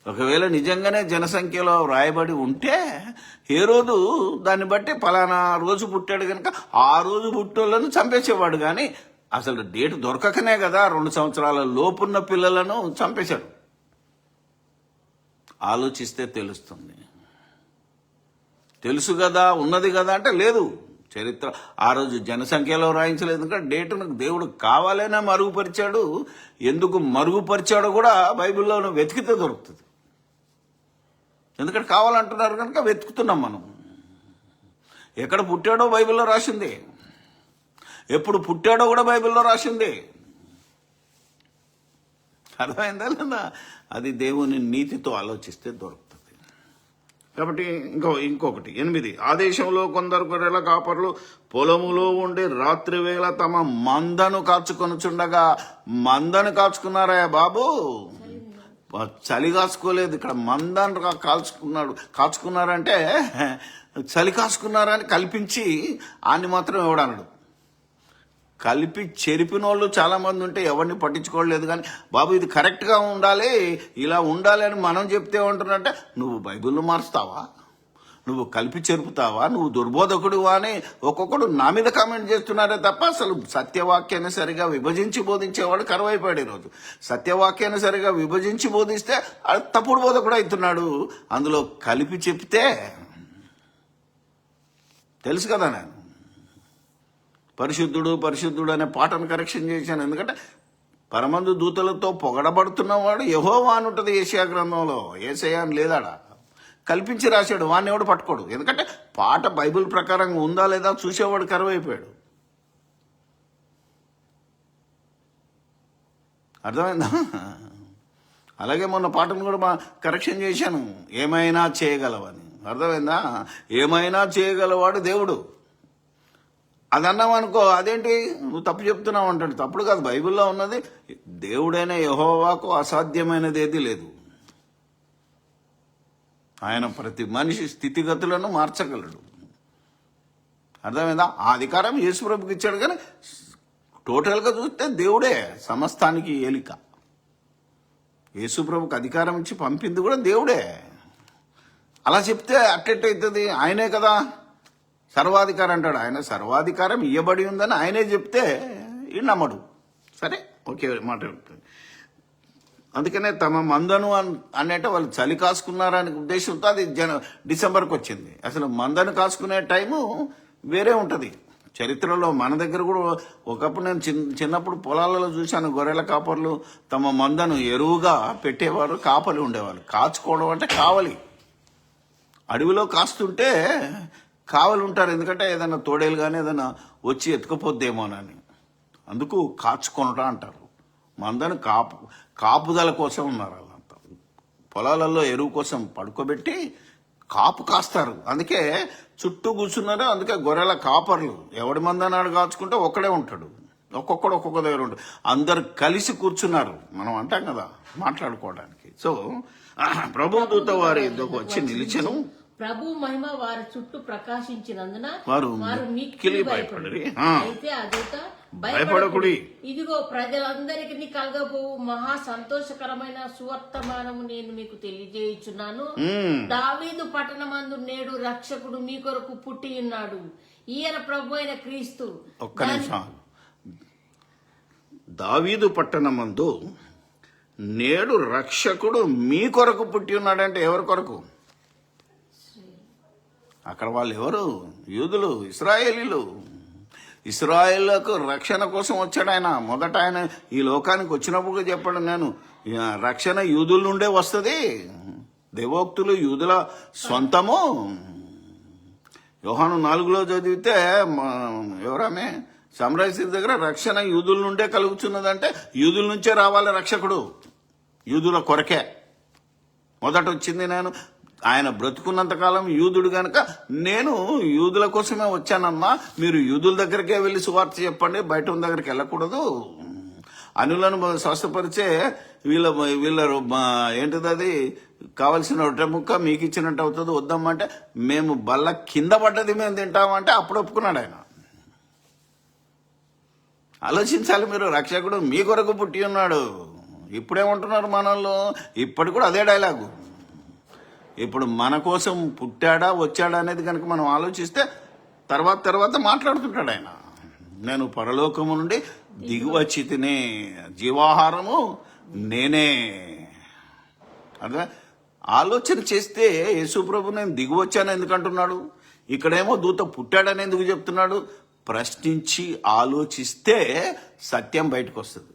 ఒకవేళ నిజంగానే జనసంఖ్యలో రాయబడి ఉంటే హేరోదు దాన్ని బట్టి పలానా రోజు పుట్టాడు కనుక ఆ రోజు పుట్టోళ్ళను చంపేసేవాడు, కానీ అసలు డేట్ దొరకకనే కదా 2 సంవత్సరాల లోపున్న పిల్లలను చంపేశాడు. ఆలోచిస్తే తెలుస్తుంది. తెలుసు కదా, ఉన్నది కదా అంటే లేదు. చరిత్ర ఆ రోజు జనసంఖ్యలో రాయించలేదు, ఎందుకంటే డేటును దేవుడు కావాలనే మరుగుపరిచాడు. ఎందుకు మరుగుపరిచాడో కూడా బైబిల్లో వెతికితే దొరుకుతుంది. ఎందుకంటే కావాలంటున్నారు కనుక వెతుకుతున్నాం మనం. ఎక్కడ పుట్టాడో బైబిల్లో రాసింది, ఎప్పుడు పుట్టాడో కూడా బైబిల్లో రాసింది. అర్థమైందా లేదా? అది దేవుని నీతితో ఆలోచిస్తే దొరుకుతుంది. కాబట్టి ఇంకొకటి 8, ఆ దేశంలో కొందరు గొర్రెల కాపర్లు పొలములో ఉండి రాత్రి వేళ తమ మందను కాచుకొనుచుండగా, మందను కాచుకున్నారా బాబు? చలి కాచుకోలేదు, ఇక్కడ మందను కాచుకున్నారంటే చలి కాచుకున్నారని కల్పించి ఆన్ని మాత్రం ఎవడన్నాడు. కలిపి చెరిపిన వాళ్ళు చాలా మంది ఉంటే ఎవరిని పట్టించుకోవట్లేదు. కానీ బాబు ఇది కరెక్ట్గా ఉండాలి, ఇలా ఉండాలి అని మనం చెప్తే ఏమంటున్నట్టే, నువ్వు బైబిల్ను మారుస్తావా, నువ్వు కలిపి చెరుపుతావా, నువ్వు దుర్బోధకుడివా అని ఒక్కొక్కడు నా మీద కామెంట్ చేస్తున్నారే తప్ప అసలు సత్యవాక్యాన్ని సరిగా విభజించి బోధించేవాడు కరువైపోయాడు. ఈరోజు సత్యవాక్యాన్ని సరిగా విభజించి బోధిస్తే అది తప్పుడు బోధకుడు అవుతున్నాడు. అందులో కలిపి చెప్తే తెలుసు కదా, నేను పరిశుద్ధుడు పరిశుద్ధుడు అనే పాటను కరెక్షన్ చేశాను. ఎందుకంటే పరమందు దూతలతో పొగడబడుతున్నవాడు యెహోవా అని ఉంటుంది యెషయా గ్రంథంలో. యేసయ్య అని లేదాడా, కల్పించి రాశాడు. వాడిని ఎవడు పట్టుకోడు. ఎందుకంటే పాట బైబిల్ ప్రకారంగా ఉందా లేదా చూసేవాడు కరువైపోయాడు. అర్థమైందా? అలాగే మొన్న పాటను కూడా కరెక్షన్ చేశాను, ఏమైనా చేయగలవని. అర్థమైందా? ఏమైనా చేయగలవాడు దేవుడు. అది అన్నావు అనుకో, అదేంటి నువ్వు తప్పు చెప్తున్నావు అంటాడు. తప్పుడు కాదు, బైబిల్లో ఉన్నది. దేవుడైన యెహోవాకు అసాధ్యమైనది ఏది లేదు. ఆయన ప్రతి మనిషి స్థితిగతులను మార్చగలడు. అర్థమైందా? ఆ అధికారం యేసుప్రభుకి ఇచ్చాడు. కానీ టోటల్గా చూస్తే దేవుడే సమస్తానికి ఏలిక. యేసుప్రభుకి అధికారం ఇచ్చి పంపింది కూడా దేవుడే. అలా చెప్తే అట్టెట్టయితుంది? ఆయనే కదా సర్వాధికారం అంటాడు. ఆయన సర్వాధికారం ఇవ్వబడి ఉందని ఆయనే చెప్తే ఈ నమ్మడు. సరే, ఓకే మాట. అందుకనే తమ మందను అనేట వాళ్ళు చలి కాసుకున్నారనే ఉద్దేశంతో అది డిసెంబర్కి వచ్చింది. అసలు మందను కాసుకునే టైము వేరే ఉంటుంది చరిత్రలో. మన దగ్గర కూడా ఒకప్పుడు నేను చిన్నప్పుడు పొలాలలో చూశాను, గొర్రెల కాపర్లు తమ మందను ఎరువుగా పెట్టేవారు, కాపలి ఉండేవాళ్ళు. కాచుకోవడం అంటే కావలి. అడవిలో కాస్తుంటే కావలి ఉంటారు, ఎందుకంటే ఏదైనా తోడేలు కానీ ఏదైనా వచ్చి ఎత్తుకుపోద్దేమోనని. అందుకు కాచుకొనట అంటారు. మందను కాపుదల కోసం ఉన్నారు వాళ్ళంతా. పొలాలలో ఎరువు కోసం పడుకోబెట్టి కాపు కాస్తారు. అందుకే చుట్టూ కూర్చున్నారు. అందుకే గొర్రెల కాపర్లు ఎవడి మందనాడు కాచుకుంటే ఒక్కడే ఉంటాడు, ఒక్కొక్కడు ఒక్కొక్క దగ్గర ఉంటాడు. అందరు కలిసి కూర్చున్నారు, మనం అంటాం కదా మాట్లాడుకోవడానికి. సో ప్రభు దూత వారి ఎద్దుకు వచ్చి నిలిచెను. ప్రభు మహిమ వారి చుట్టూ ప్రకాశించినందున వారు మిక్కిలి భయపడిరి. అయితే ఆ దూత భయపడకుడి, ఇదిగో ప్రజలందరికీ కలగబోవు మహా సంతోషకరమైన సువర్తమానము నేను మీకు తెలియజేయుచున్నాను. దావీదు పట్టణమందు నేడు రక్షకుడు మీ కొరకు పుట్టి ఉన్నాడు. ఈయన ప్రభు అయిన క్రీస్తు. ఒక్క నిమిషం. దావీదు పట్టణమందు నేడు రక్షకుడు మీ కొరకు పుట్టి ఉన్నాడంటే ఎవరి కొరకు? అక్కడ వాళ్ళు ఎవరు? యూదులు, ఇశ్రాయేలీలు. ఇశ్రాయేళ్లకు రక్షణ కోసం వచ్చాడు ఆయన. మొదట ఆయన ఈ లోకానికి వచ్చినప్పుడు చెప్పాడు, నేను రక్షణ యూదుల నుండే వస్తుంది, దేవోక్తులు యూదుల స్వంతము. యోహాను 4లో చదివితే ఎవరామే సమరయ దగ్గర రక్షణ యూదుల నుండే కలుగుతున్నదంటే యూదుల నుంచే రావాలి రక్షకుడు, యూదుల కొరకే. మొదట వచ్చింది నేను. ఆయన బ్రతుకున్నంతకాలం యూదుడు గనక నేను యూదుల కోసమే వచ్చానమ్మా, మీరు యూదుల దగ్గరికే వెళ్ళి సువార్త చెప్పండి, బయట ఉన్న దగ్గరికి వెళ్ళకూడదు. అనులను స్వస్థపరిచే వీళ్ళ ఏంటిది అది కావలసిన రొట్టె ముక్క మీకు ఇచ్చినట్టు అవుతుంది, వద్దామంటే మేము బల్ల కింద పడ్డది మేము తింటామంటే అప్పుడు ఒప్పుకున్నాడు ఆయన. ఆలోచించాలి మీరు, రక్షకుడు మీ కొరకు పుట్టి ఉన్నాడు. ఇప్పుడేమంటున్నారు మనల్లో? ఇప్పటికి కూడా అదే డైలాగు. ఇప్పుడు మన కోసం పుట్టాడా వచ్చాడా అనేది కనుక మనం ఆలోచిస్తే తర్వాత మాట్లాడుతుంటాడు ఆయన. నేను పరలోకము నుండి దిగువచ్చి తినే జీవాహారము నేనే. అదే ఆలోచన చేస్తే యేసుప్రభు నేను దిగువచ్చాను ఎందుకంటున్నాడు? ఇక్కడేమో దూత పుట్టాడని ఎందుకు చెప్తున్నాడు? ప్రశ్నించి ఆలోచిస్తే సత్యం బయటకు వస్తుంది.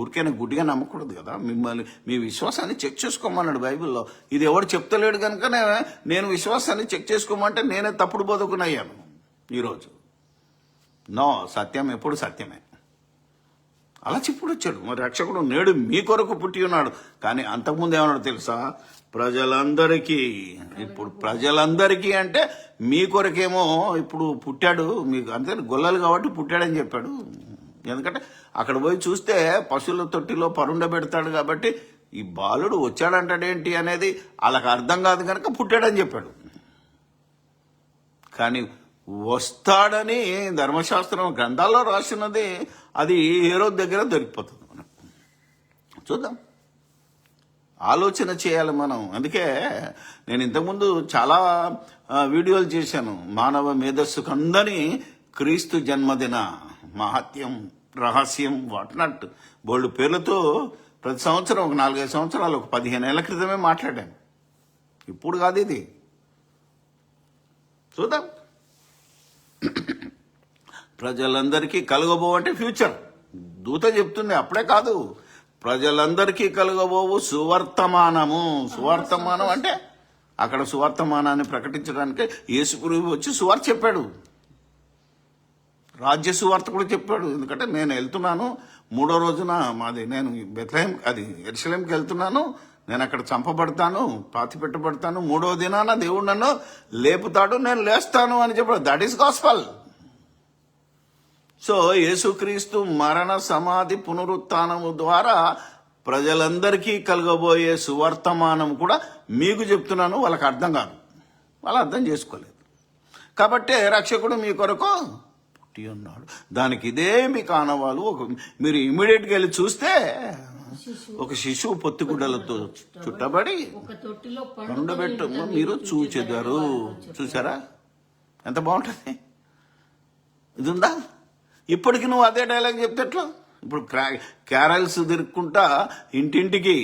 ఊరికైనా గుడ్డిగా నమ్మకూడదు కదా. మిమ్మల్ని మీ విశ్వాసాన్ని చెక్ చేసుకోమన్నాడు బైబిల్లో. ఇది ఎవరు చెప్తలేడు కనుక నేను విశ్వాసాన్ని చెక్ చేసుకోమంటే నేనే తప్పుడు బోధకునయ్యాను ఈరోజు. నో, సత్యం ఎప్పుడు సత్యమే. అలా చెప్పుడు వచ్చాడు. మరి రక్షకుడు నేడు మీ కొరకు పుట్టి ఉన్నాడు. కానీ అంతకుముందు ఏమన్నాడు తెలుసా? ప్రజలందరికీ. ఇప్పుడు ప్రజలందరికీ అంటే మీ కొరకేమో ఇప్పుడు పుట్టాడు, మీకు అంతే గొల్లలు కాబట్టి పుట్టాడని చెప్పాడు. ఎందుకంటే అక్కడ పోయి చూస్తే పశువుల తొట్టిలో పరుండబెడతాడు కాబట్టి ఈ బాలుడు వచ్చాడంటాడేంటి అనేది వాళ్ళకి అర్థం కాదు కనుక పుట్టాడని చెప్పాడు. కానీ వస్తాడని ధర్మశాస్త్రం గ్రంథాల్లో రాసినది అది హేరోదు దగ్గర దొరికిపోతుంది. మనం చూద్దాం, ఆలోచన చేయాలి మనం. అందుకే నేను ఇంతకుముందు చాలా వీడియోలు చేశాను. మానవ మేధస్సుకు అందని క్రీస్తు జన్మదిన మహత్యం, రహస్యం, వాట్నాట్ బోల్డ్ పేర్లతో ప్రతి సంవత్సరం ఒక 4-5 సంవత్సరాలు, ఒక 15 ఏళ్ల క్రితమే మాట్లాడాను. ఇప్పుడు కాదు ఇది. చూద్దాం. ప్రజలందరికీ కలగబోవు అంటే ఫ్యూచర్. దూత చెప్తుంది, అప్పుడే కాదు. ప్రజలందరికీ కలగబోవు సువర్తమానము. సువర్తమానం అంటే అక్కడ సువర్తమానాన్ని ప్రకటించడానికి యేసుప్రభు వచ్చి సువార్త చెప్పాడు. రాజ్య సువార్త కూడా చెప్పాడు. ఎందుకంటే నేను వెళ్తున్నాను 3వ రోజున నేను బెత్లెహేం అది యెరూషలేంకి వెళ్తున్నాను, నేను అక్కడ చంపబడతాను, పాతి పెట్టబడతాను, 3వ దినాన దేవుడు నన్ను లేపుతాడు, నేను లేస్తాను అని చెప్పాడు. That is gospel. సో యేసుక్రీస్తు మరణ సమాధి పునరుత్థానము ద్వారా ప్రజలందరికీ కలగబోయే సువర్తమానం కూడా మీకు చెప్తున్నాను. వాళ్ళకి అర్థం కాదు, వాళ్ళు అర్థం చేసుకోలేదు. కాబట్టి రక్షకుడు మీ కొరకు పుట్టి ఉన్నాడు. దానికి ఇదే మీకు ఆనవాలు. మీరు ఇమ్మీడియట్గా వెళ్ళి చూస్తే ఒక శిశువు పొత్తిగుడ్డలతో చుట్టబడి పండుబెట్టు మీరు చూచెదారు. చూసారా ఎంత బాగుంటుంది? ఇది ఉందా? ఇప్పటికి నువ్వు అదే డైలాగ్ చెప్తే ఎట్లా? ఇప్పుడు క్యారల్స్ తిరుక్కుంటా ఇంటింటికి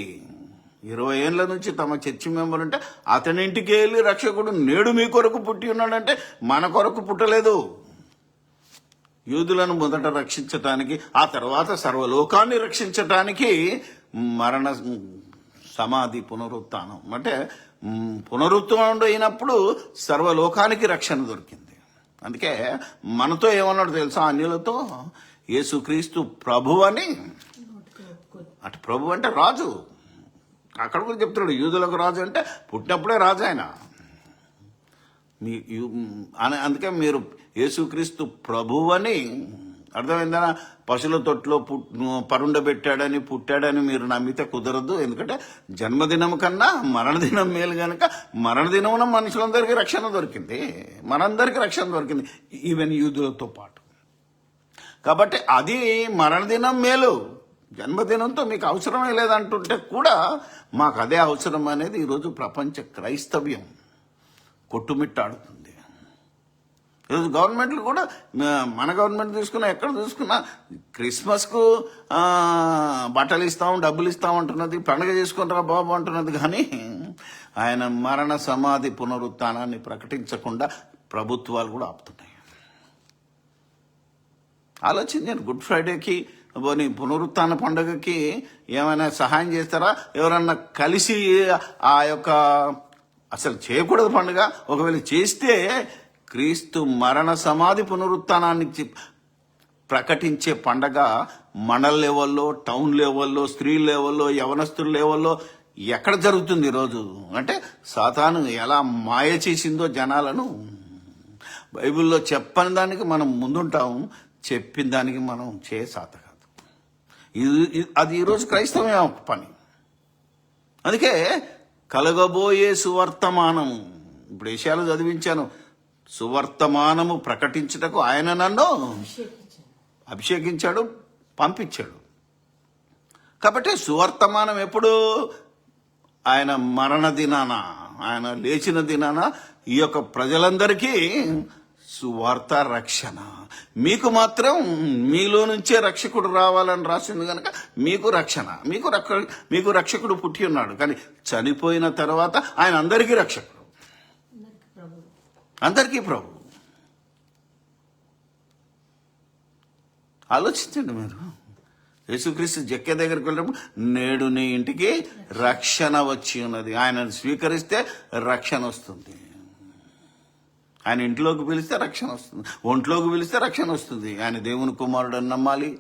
20 ఏళ్ల నుంచి తమ చర్చి మెంబర్ ఉంటే అతని ఇంటికి వెళ్ళి రక్షకుడు నేడు మీ కొరకు పుట్టి ఉన్నాడంటే మన కొరకు పుట్టలేదు. యూదులను మొదట రక్షించటానికి, ఆ తర్వాత సర్వలోకాన్ని రక్షించటానికి మరణ సమాధి పునరుత్థానం అంటే పునరుత్థానం అయినప్పుడు సర్వలోకానికి రక్షణ దొరికింది. అందుకే మనతో ఏమన్నాడు తెలుసా? అన్యులతో యేసుక్రీస్తు ప్రభు అని. అటు ప్రభు అంటే రాజు. అక్కడ కూడా చెప్తున్నాడు యూదులకు రాజు అంటే పుట్టినప్పుడే రాజు ఆయన. అందుకే మీరు యేసుక్రీస్తు ప్రభు అని అర్థమైందా? పశువుల తొట్టులో పరుండబెట్టాడని పుట్టాడని మీరు నమ్మితే కుదరదు. ఎందుకంటే జన్మదినం కన్నా మరణదినం మేలు కనుక మరణదినమున మనుషులందరికీ రక్షణ దొరికింది, మనందరికీ రక్షణ దొరికింది, ఈవెన్ యూదులతో పాటు. కాబట్టి అది మరణదినం మేలు. జన్మదినంతో మీకు అవసరమే లేదంటుంటే కూడా మాకు అదే అవసరం అనేది ఈరోజు ప్రపంచ క్రైస్తవ్యం కొట్టుమిట్టాడుతుంది. ఈరోజు గవర్నమెంట్లు కూడా, మన గవర్నమెంట్ తీసుకున్నా ఎక్కడ తీసుకున్నా క్రిస్మస్కు బట్టలు ఇస్తాం, డబ్బులు ఇస్తాం అంటున్నది, పండుగ చేసుకుంటారా బాబు అంటున్నది. కానీ ఆయన మరణ సమాధి పునరుత్థానాన్ని ప్రకటించకుండా ప్రభుత్వాలు కూడా ఆపుతున్నాయి. ఆలోచించండి. గుడ్ ఫ్రైడేకి పోనీ పునరుత్థాన పండుగకి ఏమైనా సహాయం చేస్తారా? ఎవరన్నా కలిసి ఆ యొక్క అసలు చేయకూడదు పండుగ. ఒకవేళ చేస్తే క్రీస్తు మరణ సమాధి పునరుత్థానాన్ని ప్రకటించే పండగ మండల లెవెల్లో, టౌన్ లెవెల్లో, స్త్రీ లెవెల్లో, యవనస్తుల లెవెల్లో ఎక్కడ జరుగుతుంది ఈరోజు? అంటే సాతాను ఎలా మాయ చేసిందో జనాలను. బైబిల్లో చెప్పని దానికి మనం ముందుంటాం, చెప్పిన దానికి మనం సాత కాదు. అది ఈరోజు క్రైస్తవమే ఒక పని. అందుకే కలగబోయే సువర్తమానము, ఇప్పుడు ఏషియాలో చదివించాను, సువర్తమానము ప్రకటించుటకు ఆయన నన్ను అభిషేకించాడు, పంపించాడు. కాబట్టి సువర్తమానం ఎప్పుడు ఆయన మరణ దినాన, ఆయన లేచిన దినాన ఈ యొక్క ప్రజలందరికీ సువార్త రక్షణ. మీకు మాత్రం మీలో నుంచే రక్షకుడు రావాలని రాసింది కనుక మీకు రక్షణ, మీకు రక్షకుడు పుట్టి ఉన్నాడు. కానీ చనిపోయిన తర్వాత ఆయన అందరికీ రక్షకుడు, అందరికీ ప్రభు. ఆలోచించండి మీరు. యేసుక్రీస్తు జక్కే దగ్గరికి వెళ్ళినప్పుడు నేడు నీ ఇంటికి రక్షణ వచ్చి ఉన్నది. ఆయనను స్వీకరిస్తే రక్షణ వస్తుంది. ఆయన ఇంట్లోకి పిలిస్తే రక్షణ వస్తుంది, ఒంట్లోకి పిలిస్తే రక్షణ వస్తుంది. ఆయన దేవుని కుమారుడు అని నమ్మాలి,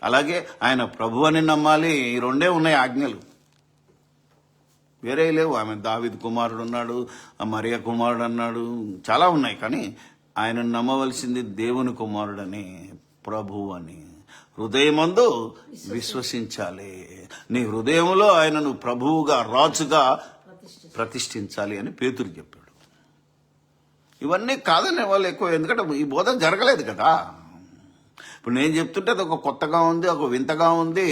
అలాగే ఆయన ప్రభు అని నమ్మాలి. ఈ రెండే ఉన్నాయి ఆజ్ఞలు, వేరే లేవు. ఆమె దావీదు కుమారుడు అన్నాడు, మరియ కుమారుడు అన్నాడు, చాలా ఉన్నాయి. కానీ ఆయన నమ్మవలసింది దేవుని కుమారుడని, ప్రభు అని. హృదయమందు విశ్వసించాలి. నీ హృదయంలో ఆయనను ప్రభువుగా, రాజుగా ప్రతిష్ఠించాలి అని పేతురు చెప్పాడు. ఇవన్నీ కాదనే వాళ్ళు ఎక్కువ, ఎందుకంటే ఈ బోధన జరగలేదు కదా. ఇప్పుడు నేను చెప్తుంటే అది ఒక కొత్తగా ఉంది, ఒక వింతగా ఉంది,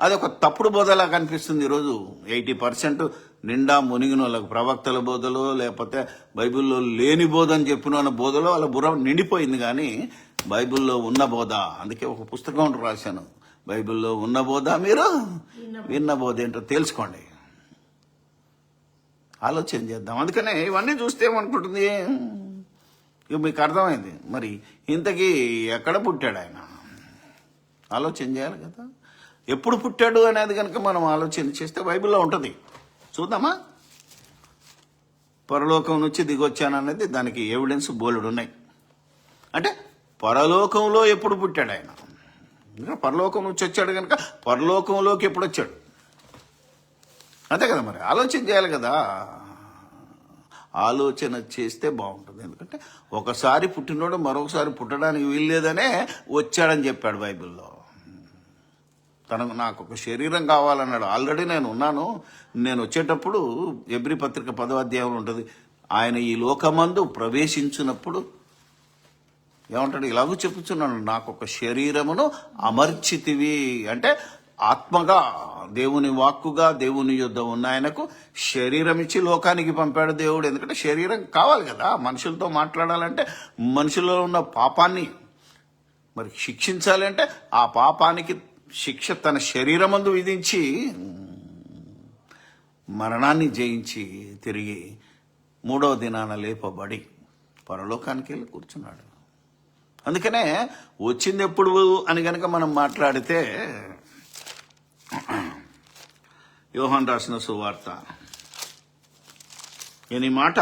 అది ఒక తప్పుడు బోధలా కనిపిస్తుంది. ఈరోజు 80% నిండా మునిగిన వాళ్ళకు ప్రవక్తల బోధలో, లేకపోతే బైబిల్లో లేని బోధ అని చెప్పిన వాళ్ళ బోధలో వాళ్ళ బుర్ర నిండిపోయింది. కానీ బైబిల్లో ఉన్న బోధ, అందుకే ఒక పుస్తకం రాశాను, బైబిల్లో ఉన్న బోధ మీరు విన్న బోధ ఏంటో తెలుసుకోండి, ఆలోచన చేద్దాం. అందుకనే ఇవన్నీ చూస్తే ఏమనుకుంటుంది, ఇక మీకు అర్థమైంది. మరి ఇంతకీ ఎక్కడ పుట్టాడు ఆయన, ఆలోచన చేయాలి కదా. ఎప్పుడు పుట్టాడు అనేది కనుక మనం ఆలోచన చేస్తే బైబిల్లో ఉంటుంది. చూద్దామా? పరలోకం నుంచి దిగొచ్చాననేది దానికి ఎవిడెన్స్ బోలెడు ఉన్నాయి. అంటే పరలోకంలో ఎప్పుడు పుట్టాడు ఆయన, ఇంకా పరలోకం నుంచి వచ్చాడు కనుక పరలోకంలోకి ఎప్పుడు వచ్చాడు, అంతే కదా. మరి ఆలోచన చేయాలి కదా. ఆలోచన చేస్తే బాగుంటుంది. ఎందుకంటే ఒకసారి పుట్టినోడు మరొకసారి పుట్టడానికి వీల్లేదనే వచ్చాడని చెప్పాడు బైబిల్లో. నాకు ఒక శరీరం కావాలన్నాడు. ఆల్రెడీ నేను ఉన్నాను. నేను వచ్చేటప్పుడు ఎబ్రీ పత్రిక 10వ అధ్యాయంలో ఉంటుంది, ఆయన ఈ లోకమందు ప్రవేశించినప్పుడు ఏమంటాడు, ఇలాగూ చెప్పుచున్నాను, నాకు ఒక శరీరమును అమర్చితివి. అంటే ఆత్మగా, దేవుని వాక్కుగా, దేవుని యుద్ధం ఉన్న ఆయనకు శరీరం ఇచ్చి లోకానికి పంపాడు దేవుడు. ఎందుకంటే శరీరం కావాలి కదా, మనుషులతో మాట్లాడాలంటే, మనుషుల్లో ఉన్న పాపాన్ని మరి శిక్షించాలి అంటే ఆ పాపానికి శిక్ష తన శరీరమందు విధించి మరణాన్ని జయించి తిరిగి 3వ దినాన లేపబడి పరలోకానికి వెళ్ళి కూర్చున్నాడు. అందుకనే వచ్చింది ఎప్పుడు అని కనుక మనం మాట్లాడితే, యోహాను రాసిన సువార్త ఈ మాట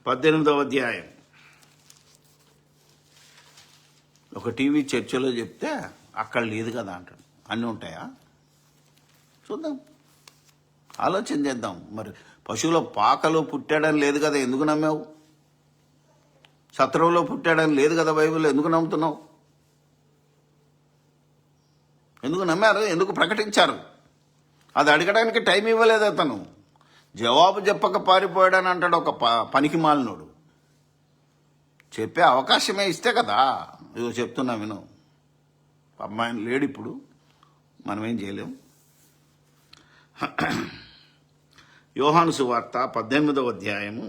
18వ అధ్యాయం. ఒక టీవీ చర్చలో చెప్తే అక్కడ లేదు కదా అంటాడు. అన్నీ ఉంటాయా? చూద్దాం, ఆలోచన చేద్దాం. మరి పశువుల పాకలో పుట్టాడని లేదు కదా, ఎందుకు నమ్మావు? సత్రంలో పుట్టాడని లేదు కదా బైబిల్లో, ఎందుకు నమ్ముతున్నావు? ఎందుకు నమ్మారు? ఎందుకు ప్రకటించారు? అది అడగడానికి టైం ఇవ్వలేదు అతను. జవాబు చెప్పక పారిపోయాడని అంటాడు ఒక పనికి మాలినోడు. చెప్పే అవకాశమే ఇస్తే కదా. ఇదో చెప్తున్నా విను. అమ్మాయిని లేడు ఇప్పుడు, మనం ఏం చేయలేం. యోహాను సువార్త 18వ అధ్యాయము.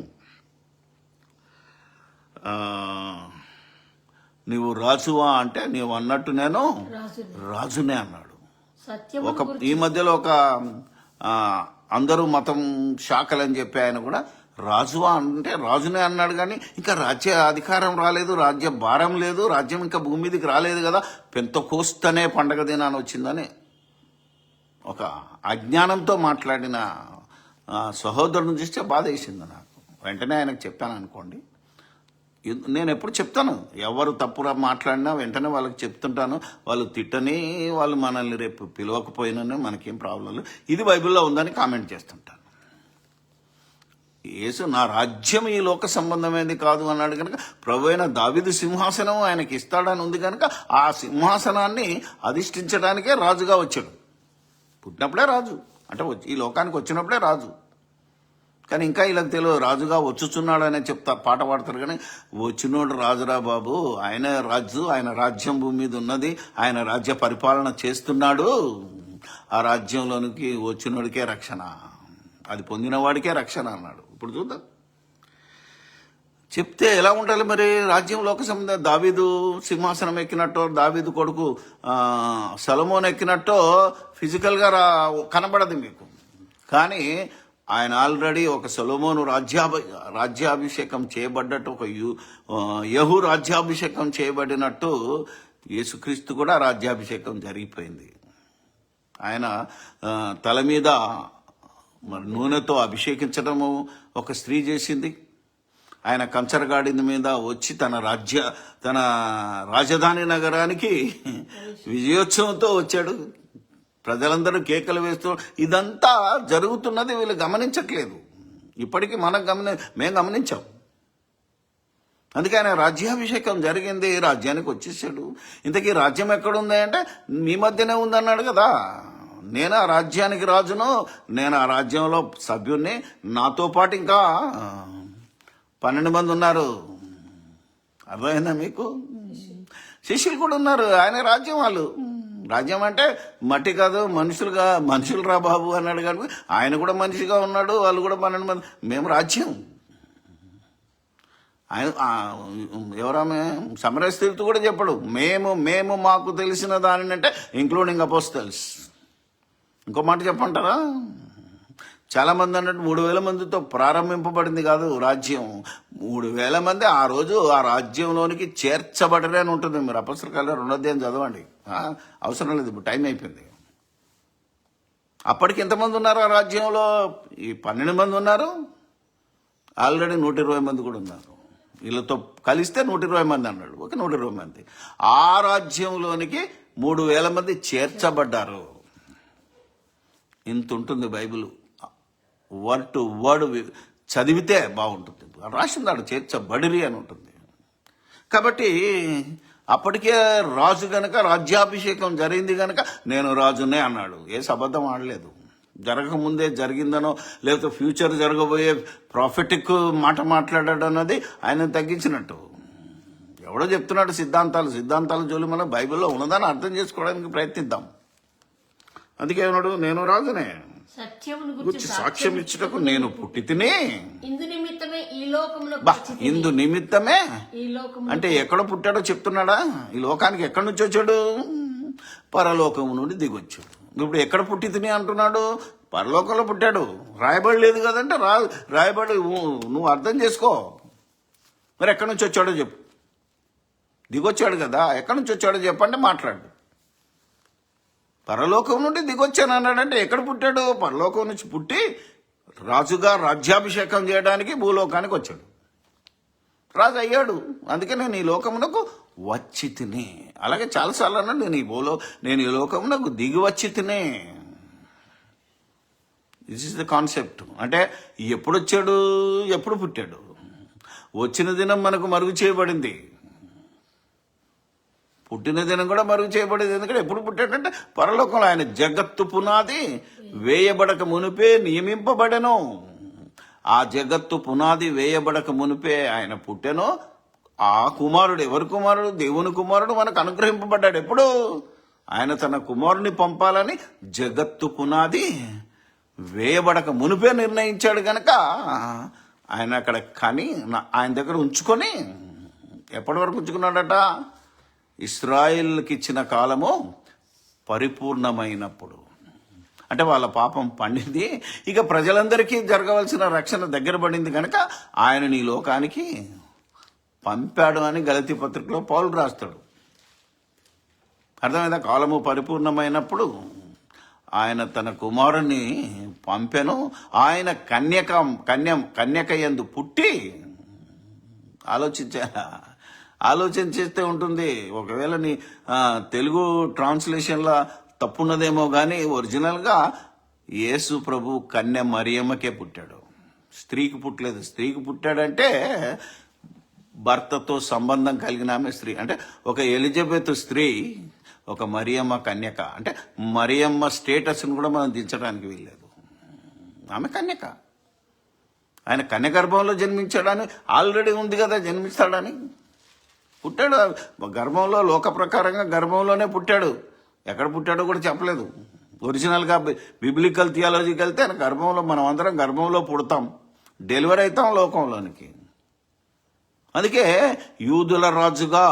నీవు రాజువా అంటే నీవు అన్నట్టు నేను రాజునే అన్నాడు. ఈ మధ్యలో ఒక అందరూ మతం శాఖలని చెప్పి ఆయన కూడా రాజువా అంటే రాజునే అన్నాడు. కానీ ఇంకా రాజ్య అధికారం రాలేదు, రాజ్య భారం లేదు, రాజ్యం ఇంకా భూమి మీదకి రాలేదు కదా. పెంతెకోస్తనే పండగ దినాన్ని వచ్చిందని ఒక అజ్ఞానంతో మాట్లాడిన సహోదరుని చూస్తే బాధ వేసింది నాకు. వెంటనే ఆయనకు చెప్పాను అనుకోండి. నేను ఎప్పుడు చెప్తాను, ఎవరు తప్పుగా మాట్లాడినా వెంటనే వాళ్ళకి చెప్తుంటాను. వాళ్ళు తిట్టని, వాళ్ళు మనల్ని రేపు పిలవకపోయినా మనకేం ప్రాబ్లం లేదు, ఇది బైబిల్లో ఉందని కామెంట్ చేస్తుంటాను. యేసు నా రాజ్యం ఈ లోక సంబంధమైనది కాదు అన్నాడు కనుక ప్రభువైన దావీదు సింహాసనం ఆయనకి ఇస్తాడని ఉంది కనుక ఆ సింహాసనాన్ని అధిష్ఠించడానికే రాజుగా వచ్చాడు. పుట్టినప్పుడే రాజు అంటే ఈ లోకానికి వచ్చినప్పుడే రాజు. కానీ ఇంకా వీళ్ళకి తెలియదు రాజుగా వచ్చుచున్నాడు అనే పాట పాడతారు. కానీ వచ్చినోడు రాజురా బాబు, ఆయన రాజు, ఆయన రాజ్యం భూమి మీద ఉన్నది, ఆయన రాజ్య పరిపాలన చేస్తున్నాడు. ఆ రాజ్యంలోనికి వచ్చినోడికే రక్షణ, అది పొందిన వాడికే రక్షణ అన్నాడు. ఇప్పుడు చూద్దాం చెప్తే ఎలా ఉండాలి మరి. రాజ్యం లోక సంబంధం దావీదు సింహాసనం ఎక్కినట్టో, దావీదు కొడుకు సొలొమోను ఎక్కినట్టో ఫిజికల్గా కనబడదు మీకు. కానీ ఆయన ఆల్రెడీ ఒక సొలొమోను రాజ్యాభిషేకం చేయబడ్డట్టు, ఒక యెహూ రాజ్యాభిషేకం చేయబడినట్టు యేసుక్రీస్తు కూడా రాజ్యాభిషేకం జరిగిపోయింది. ఆయన తల మీద మరి నూనెతో అభిషేకించడము ఒక స్త్రీ చేసింది. ఆయన కంచరగాడిన మీద వచ్చి తన రాజధాని నగరానికి విజయోత్సవంతో వచ్చాడు. ప్రజలందరూ కేకలు వేస్తూ ఇదంతా జరుగుతున్నది వీళ్ళు గమనించట్లేదు. ఇప్పటికీ మేము గమనించాం. అందుకే ఆయన రాజ్యాభిషేకం జరిగింది, రాజ్యానికి వచ్చేసాడు. ఇంతకీ రాజ్యం ఎక్కడుంది అంటే మీ మధ్యనే ఉందన్నాడు కదా. నేను ఆ రాజ్యానికి రాజును, నేను ఆ రాజ్యంలో సభ్యుణ్ణి, నాతో పాటు ఇంకా 12 మంది ఉన్నారు. అర్థమైందా మీకు? శిష్యులు కూడా ఉన్నారు. ఆయన రాజ్యం వాళ్ళు. రాజ్యం అంటే మట్టి కాదు, మనుషులు రా బాబు అన్నాడు. కానీ ఆయన కూడా మనిషిగా ఉన్నాడు, వాళ్ళు కూడా 12 మంది. మేము రాజ్యం. ఆయన ఎవరామె సమరస్త్రీతో కూడా చెప్పడు, మేము మాకు తెలిసిన దానిని, అంటే ఇంక్లూడింగ్ అపోస్తల్స్. ఇంకో మాట చెప్పంటారా? చాలా మంది అన్నట్టు 3000 మందితో ప్రారంభింపబడింది కాదు రాజ్యం. 3000 మంది ఆ రోజు ఆ రాజ్యంలోనికి చేర్చబడరే అని ఉంటుంది. మీరు అపొస్తలుల కార్యాలు 2వ అధ్యాయం చదవండి. అవసరం లేదు, ఇప్పుడు టైం అయిపోయింది. అప్పటికి ఎంతమంది ఉన్నారు ఆ రాజ్యంలో? ఈ 12 మంది ఉన్నారు. ఆల్రెడీ 120 మంది కూడా ఉన్నారు. వీళ్ళతో కలిస్తే 120 మంది అన్నాడు. ఒక 120 మంది ఆ రాజ్యంలోనికి 3000 మంది చేర్చబడ్డారు. ఇంత ఉంటుంది బైబిల్. వర్డ్ టు వర్డ్ చదివితే బాగుంటుంది. రాసిందాడు చేర్చబడిరి అని ఉంటుంది. కాబట్టి అప్పటికే రాజు గనక, రాజ్యాభిషేకం జరిగింది గనక నేను రాజునే అన్నాడు. ఏ అబద్ధం ఆడలేదు. జరగకముందే జరిగిందనో లేకపోతే ఫ్యూచర్ జరగబోయే ప్రాఫిటిక్ మాట మాట్లాడాడు అన్నది ఆయన తగ్గించినట్టు. ఎవడో చెప్తున్నాడు సిద్ధాంతాల జోలి మనం బైబిల్లో ఉన్నదాన్ని అర్థం చేసుకోవడానికి ప్రయత్నిద్దాం. అందుకే ఏమన్నాడు? నేను రాజునే, సత్యమును గురించి సాక్ష్యం ఇచ్చుటకు నేను పుట్టి తిని. ఇందు నిమిత్తమే ఈ లోకములో ఇందు నిమిత్తమే ఈ లోకము అంటే ఎక్కడ పుట్టాడో చెప్తున్నాడా? ఈ లోకానికి ఎక్కడి నుంచి వచ్చాడు? పరలోకము నుండి దిగొచ్చాడు. ఇప్పుడు ఎక్కడ పుట్టి తిని అంటున్నాడు? పరలోకంలో పుట్టాడు. రాయబడి లేదు కదంటే రాయబడి నువ్వు అర్థం చేసుకో. మరి ఎక్కడి నుంచి వచ్చాడో చెప్పు. దిగొచ్చాడు కదా, ఎక్కడి నుంచి వచ్చాడో చెప్పంటే మాట్లాడు. పరలోకం నుండి దిగొచ్చాను అన్నాడంటే ఎక్కడ పుట్టాడు? పరలోకం నుంచి పుట్టి రాజుగా రాజ్యాభిషేకం చేయడానికి భూలోకానికి వచ్చాడు. రాజు అయ్యాడు. అందుకే నేను ఈ లోకమునకు వచ్చి తిని. అలాగే చాలాసార్లు అన్నాడు, నేను ఈ లోకమునకు దిగి వచ్చి తినే. This is the concept. అంటే ఎప్పుడు వచ్చాడు, ఎప్పుడు పుట్టాడు? వచ్చిన దినం మనకు మరుగు చేయబడింది, పుట్టిన దినం కూడా మరుగు చేయబడేది. ఎందుకంటే ఎప్పుడు పుట్టాడంటే పరలోకంలో. ఆయన జగత్తు పునాది వేయబడక మునిపే నియమింపబడెను. ఆ జగత్తు పునాది వేయబడక మునిపే ఆయన పుట్టెను. ఆ కుమారుడు ఎవరి కుమారుడు? దేవుని కుమారుడు మనకు అనుగ్రహింపబడ్డాడు. ఎప్పుడు? ఆయన తన కుమారుని పంపాలని జగత్తు పునాది వేయబడక మునిపే నిర్ణయించాడు గనక ఆయన అక్కడ కని ఆయన దగ్గర ఉంచుకొని, ఎప్పటి వరకు ఉంచుకున్నాడట? ఇశ్రాయేలుకి ఇచ్చిన కాలము పరిపూర్ణమైనప్పుడు. అంటే వాళ్ళ పాపం పండింది, ఇక ప్రజలందరికీ జరగవలసిన రక్షణ దగ్గర పడింది కనుక ఆయనని ఈ లోకానికి పంపాడు అని గలతీ పత్రికలో పౌలు రాస్తాడు. అర్థమైందా? కాలము పరిపూర్ణమైనప్పుడు ఆయన తన కుమారుని పంపెను. ఆయన కన్యక యందు పుట్టి. ఆలోచన చేస్తే ఉంటుంది. ఒకవేళ నీ తెలుగు ట్రాన్స్లేషన్లో తప్పున్నదేమో కానీ ఒరిజినల్గా యేసు ప్రభు కన్య మరియమ్మకే పుట్టాడు, స్త్రీకి పుట్టలేదు. స్త్రీకి పుట్టాడంటే భర్తతో సంబంధం కలిగిన ఆమె స్త్రీ. అంటే ఒక ఎలిజబెత్ స్త్రీ, ఒక మరియమ్మ కన్యక. అంటే మరియమ్మ స్టేటస్ని కూడా మనం దించడానికి వీల్లేదు. ఆమె కన్యక. ఆయన కన్యగర్భంలో జన్మించాడని ఆల్రెడీ ఉంది కదా, జన్మిస్తాడని. పుట్టాడు గర్భంలో, లోక ప్రకారంగా గర్భంలోనే పుట్టాడు. ఎక్కడ పుట్టాడో కూడా చెప్పలేదు. ఒరిజినల్గా బిబ్లికల్ థియాలజీకి వెళ్తే ఆయన గర్భంలో, మనం అందరం గర్భంలో పుడతాం, డెలివరీ అవుతాం లోకంలోనికి. అందుకే యూదుల రాజుగా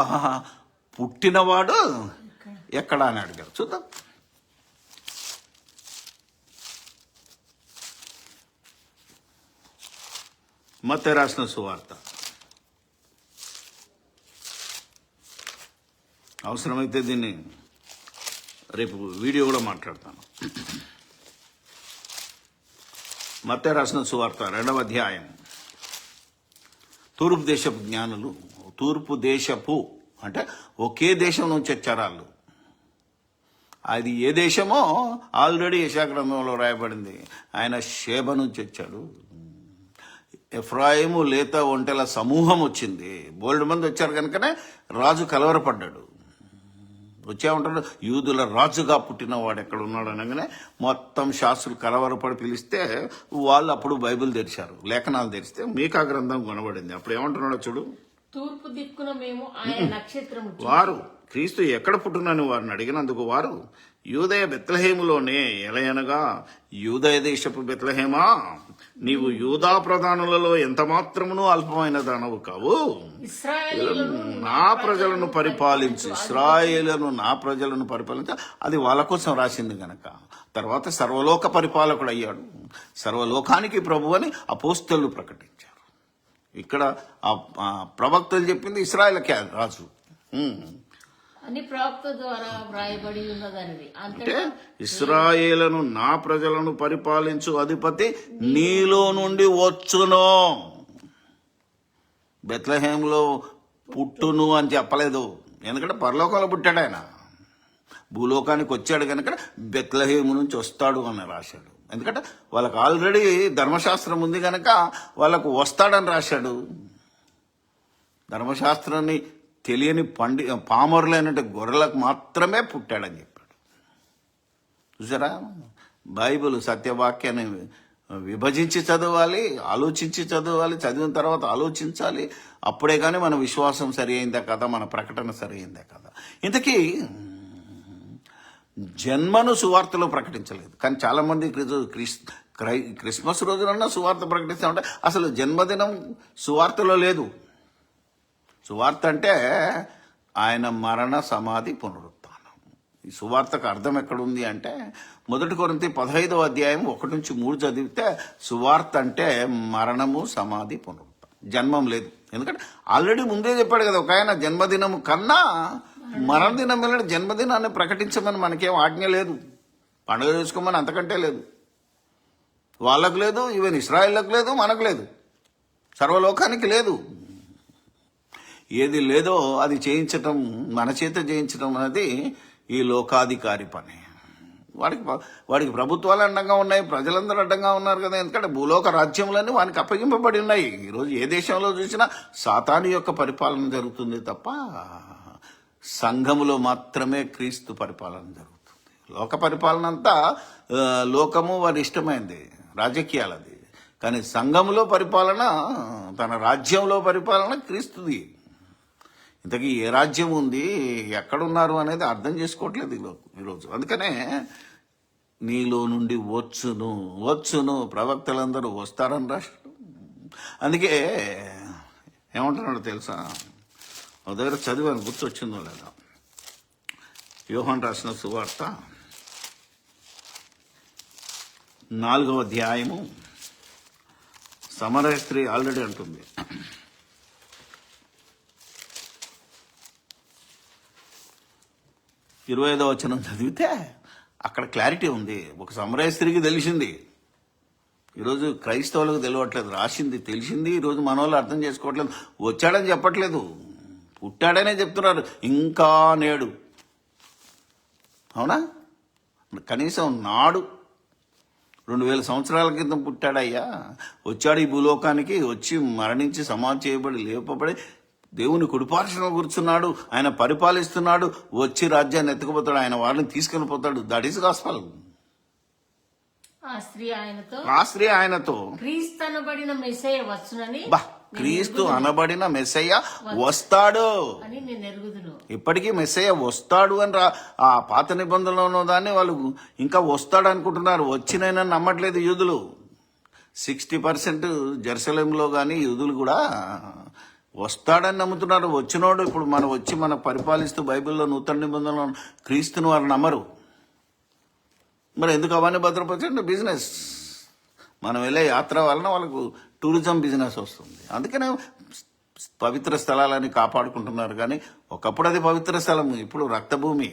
పుట్టినవాడు ఎక్కడ అని అడిగారు. చూద్దాం. మత్తయి రాసిన సువార్త, అవసరమైతే దీన్ని రేపు వీడియో కూడా మాట్లాడతాను. మత్తయి రాసిన సువార్త 2వ అధ్యాయం. తూర్పు దేశపు జ్ఞానులు, తూర్పు దేశపు అంటే ఒకే దేశం నుంచి వచ్చారు వాళ్ళు. అది ఏ దేశమో ఆల్రెడీ యెషయా రాయబడింది. ఆయన షేబ నుంచి వచ్చాడు. ఎఫ్రాయిము లేత ఒంటెల సమూహం వచ్చింది. బోల్డ్ మంది వచ్చారు కనుకనే రాజు కలవరపడ్డాడు. వచ్చే ఉంటాడు, యూదుల రాజుగా పుట్టినవాడు ఎక్కడ ఉన్నాడు అనగానే మొత్తం శాస్త్రులు కలవరపడి పిలిస్తే వాళ్ళు అప్పుడు బైబిల్ తెరిచారు, లేఖనాలు తెరిస్తే మీకా గ్రంథం కొనబడింది. అప్పుడు ఏమంటున్నాడో చూడు. తూర్పు దిక్కున మేము ఆయన నక్షత్రము వారు క్రీస్తు ఎక్కడ పుట్టునని వారిని అడిగినందుకు వారు యూదయ బెత్లెహేములోనే, ఎలయనగా యూదయ దేశపు బెత్లెహేమా, నీవు యూదా ప్రధానులలో ఎంత మాత్రమును అల్పమైన దానవు కావు. ఇశ్రాయేలీయులను నా ప్రజలను పరిపాలించు, ఇశ్రాయేలును నా ప్రజలను పరిపాలించు. అది వాళ్ళ కోసం రాసింది గనక. తర్వాత సర్వలోక పరిపాలకుడు అయ్యాడు, సర్వలోకానికి ప్రభు అని అపోస్తలులు ప్రకటించారు. ఇక్కడ ఆ ప్రవక్తలు చెప్పింది ఇశ్రాయేలుకే రాజు అని ప్రవక్త ద్వారా వ్రాయబడి ఉన్నదని. అంటే ఇశ్రాయేలును నా ప్రజలను పరిపాలించు అధిపతి నీలో నుండి వచ్చును. బెత్లెహేంలో పుట్టును అని చెప్పలేదు, ఎందుకంటే పరలోకంలో పుట్టాడు ఆయన. భూలోకానికి వచ్చాడు కనుక బెత్లెహేము నుంచి వస్తాడు అని రాశాడు. ఎందుకంటే వాళ్ళకి ఆల్రెడీ ధర్మశాస్త్రం ఉంది కనుక వాళ్ళకు వస్తాడని రాశాడు. ధర్మశాస్త్రాన్ని తెలియని పామరులైనట్టు గొర్రెలకు మాత్రమే పుట్టాడని చెప్పాడు. చూసారా, బైబిల్ సత్యవాక్యాన్ని విభజించి చదవాలి, ఆలోచించి చదవాలి, చదివిన తర్వాత ఆలోచించాలి. అప్పుడే కానీ మన విశ్వాసం సరి అయిందా కదా, మన ప్రకటన సరి అయిందా కదా. ఇంతకీ జన్మను సువార్తలో ప్రకటించలేదు, కానీ చాలా మంది క్రిస్మస్ రోజున సువార్త ప్రకటిస్తామంటే అసలు జన్మదినం సువార్తలో లేదు. సువార్త అంటే ఆయన మరణ, సమాధి, పునరుత్థానం. ఈ సువార్తకు అర్థం ఎక్కడుంది అంటే 1 కొరింథీ 15వ అధ్యాయం 1-3 చదివితే సువార్త అంటే మరణము, సమాధి, పునరుత్థానం. జన్మం లేదు, ఎందుకంటే ఆల్రెడీ ముందే చెప్పాడు కదా ఒక ఆయన, జన్మదినము కన్నా మరణదినం వెళ్ళి జన్మదినాన్ని ప్రకటించమని మనకేం ఆజ్ఞ లేదు. పండుగ చేసుకోమని అంతకంటే లేదు. వాళ్ళకు లేదు, ఈవెన్ ఇశ్రాయేళ్లకు లేదు, మనకు లేదు, సర్వలోకానికి లేదు. ఏది లేదో అది చేయించటం, మన చేత చేయించటం అనేది ఈ లోకాధికారి పని. వాడికి ప్రభుత్వాలు అడ్డంగా ఉన్నాయి, ప్రజలందరూ అడ్డంగా ఉన్నారు కదా. ఎందుకంటే భూలోక రాజ్యములన్నీ వానికి అప్పగింపబడి ఉన్నాయి. ఈరోజు ఏ దేశంలో చూసినా సాతాను యొక్క పరిపాలన జరుగుతుంది తప్ప సంఘములో మాత్రమే క్రీస్తు పరిపాలన జరుగుతుంది. లోక పరిపాలన అంతా లోకము వారి ఇష్టమైంది, రాజకీయాలది. కానీ సంఘములో పరిపాలన, తన రాజ్యంలో పరిపాలన క్రీస్తుది. ఇంతకీ ఏ రాజ్యం ఉంది, ఎక్కడున్నారు అనేది అర్థం చేసుకోవట్లేదు ఈరోజు. అందుకనే నీలో నుండి వచ్చును ప్రవక్తలందరూ వస్తారని రాశాడు. అందుకే ఏమంటున్నాడు తెలుసా, ఒక దగ్గర చదివాను, గుర్తొచ్చిందో లేదా. యోహాను రాసిన సువార్త 4వ అధ్యాయము. సమరయ స్త్రీ ఆల్రెడీ అంటుంది, 25వ వచనం చదివితే అక్కడ క్లారిటీ ఉంది. ఒక సమరయ స్త్రీకి తెలిసింది, ఈరోజు క్రైస్తవులకు తెలియట్లేదు. రాసింది తెలిసింది, ఈరోజు మన వాళ్ళు అర్థం చేసుకోవట్లేదు. వచ్చాడని చెప్పట్లేదు, పుట్టాడనే చెప్తున్నారు. ఇంకా నేడు, అవునా, కనీసం నాడు 2000 సంవత్సరాల క్రితం పుట్టాడయ్యా, వచ్చాడు ఈ భూలోకానికి, వచ్చి మరణించి సమాధి చేయబడి లేపబడి దేవుని కుడిపార్శ్వన కూర్చున్నాడు. ఆయన పరిపాలిస్తున్నాడు, వచ్చి రాజ్యాన్ని ఎత్తుకుపోతాడు, ఆయన వారిని తీసుకెళ్ళిపోతాడు. That is gospel. ఆ స్త్రీ ఆయనతో ఆ స్త్రీ ఆయనతో క్రీస్తనబడిన మెస్సయ్య వచ్చునని బా క్రీస్తు అనబడిన మెస్సయ్య వస్తాడు అని నేను ఎరుగుదును. ఇప్పటికీ మెస్సయ్య వస్తాడు అని ఆ పాత నిబంధనలో ఉన్న దాన్ని వాళ్ళు ఇంకా వస్తాడు అనుకుంటున్నారు. వచ్చినైనా నమ్మట్లేదు యూదులు. 60% జెరూసలేంలో కానీ యూదులు కూడా వస్తాడని నమ్ముతున్నారు. వచ్చినోడు ఇప్పుడు మనం వచ్చి మనకు పరిపాలిస్తూ బైబిల్లో నూతన నిబంధనలో క్రీస్తుని వారు నమ్మరు. మరి ఎందుకు అవన్నీ భద్రపరచండి? బిజినెస్. మనం వెళ్ళే యాత్ర వలన వాళ్ళకు టూరిజం బిజినెస్ వస్తుంది. అందుకనే పవిత్ర స్థలాలని కాపాడుకుంటున్నారు. కానీ ఒకప్పుడు అది పవిత్ర స్థలం, ఇప్పుడు రక్తభూమి.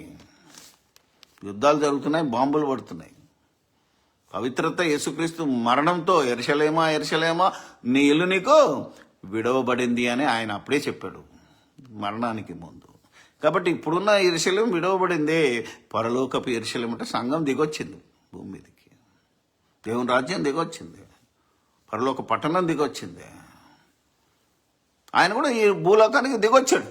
యుద్ధాలు జరుగుతున్నాయి, బాంబులు పడుతున్నాయి. పవిత్రత యేసుక్రీస్తు మరణంతో యెరూషలేమా యెరూషలేమా నీ ఇల్లు నీకు విడవబడింది అని ఆయన అప్పుడే చెప్పాడు మరణానికి ముందు. కాబట్టి ఇప్పుడున్న యెరూషలేం విడవబడింది. పరలోకపు యెరూషలేం అంటే సంఘం దిగొచ్చింది భూమి మీదకి. దేవుని రాజ్యం దిగొచ్చింది. పరలోక పట్టణం దిగొచ్చింది. ఆయన కూడా ఈ భూలోకానికి దిగొచ్చాడు.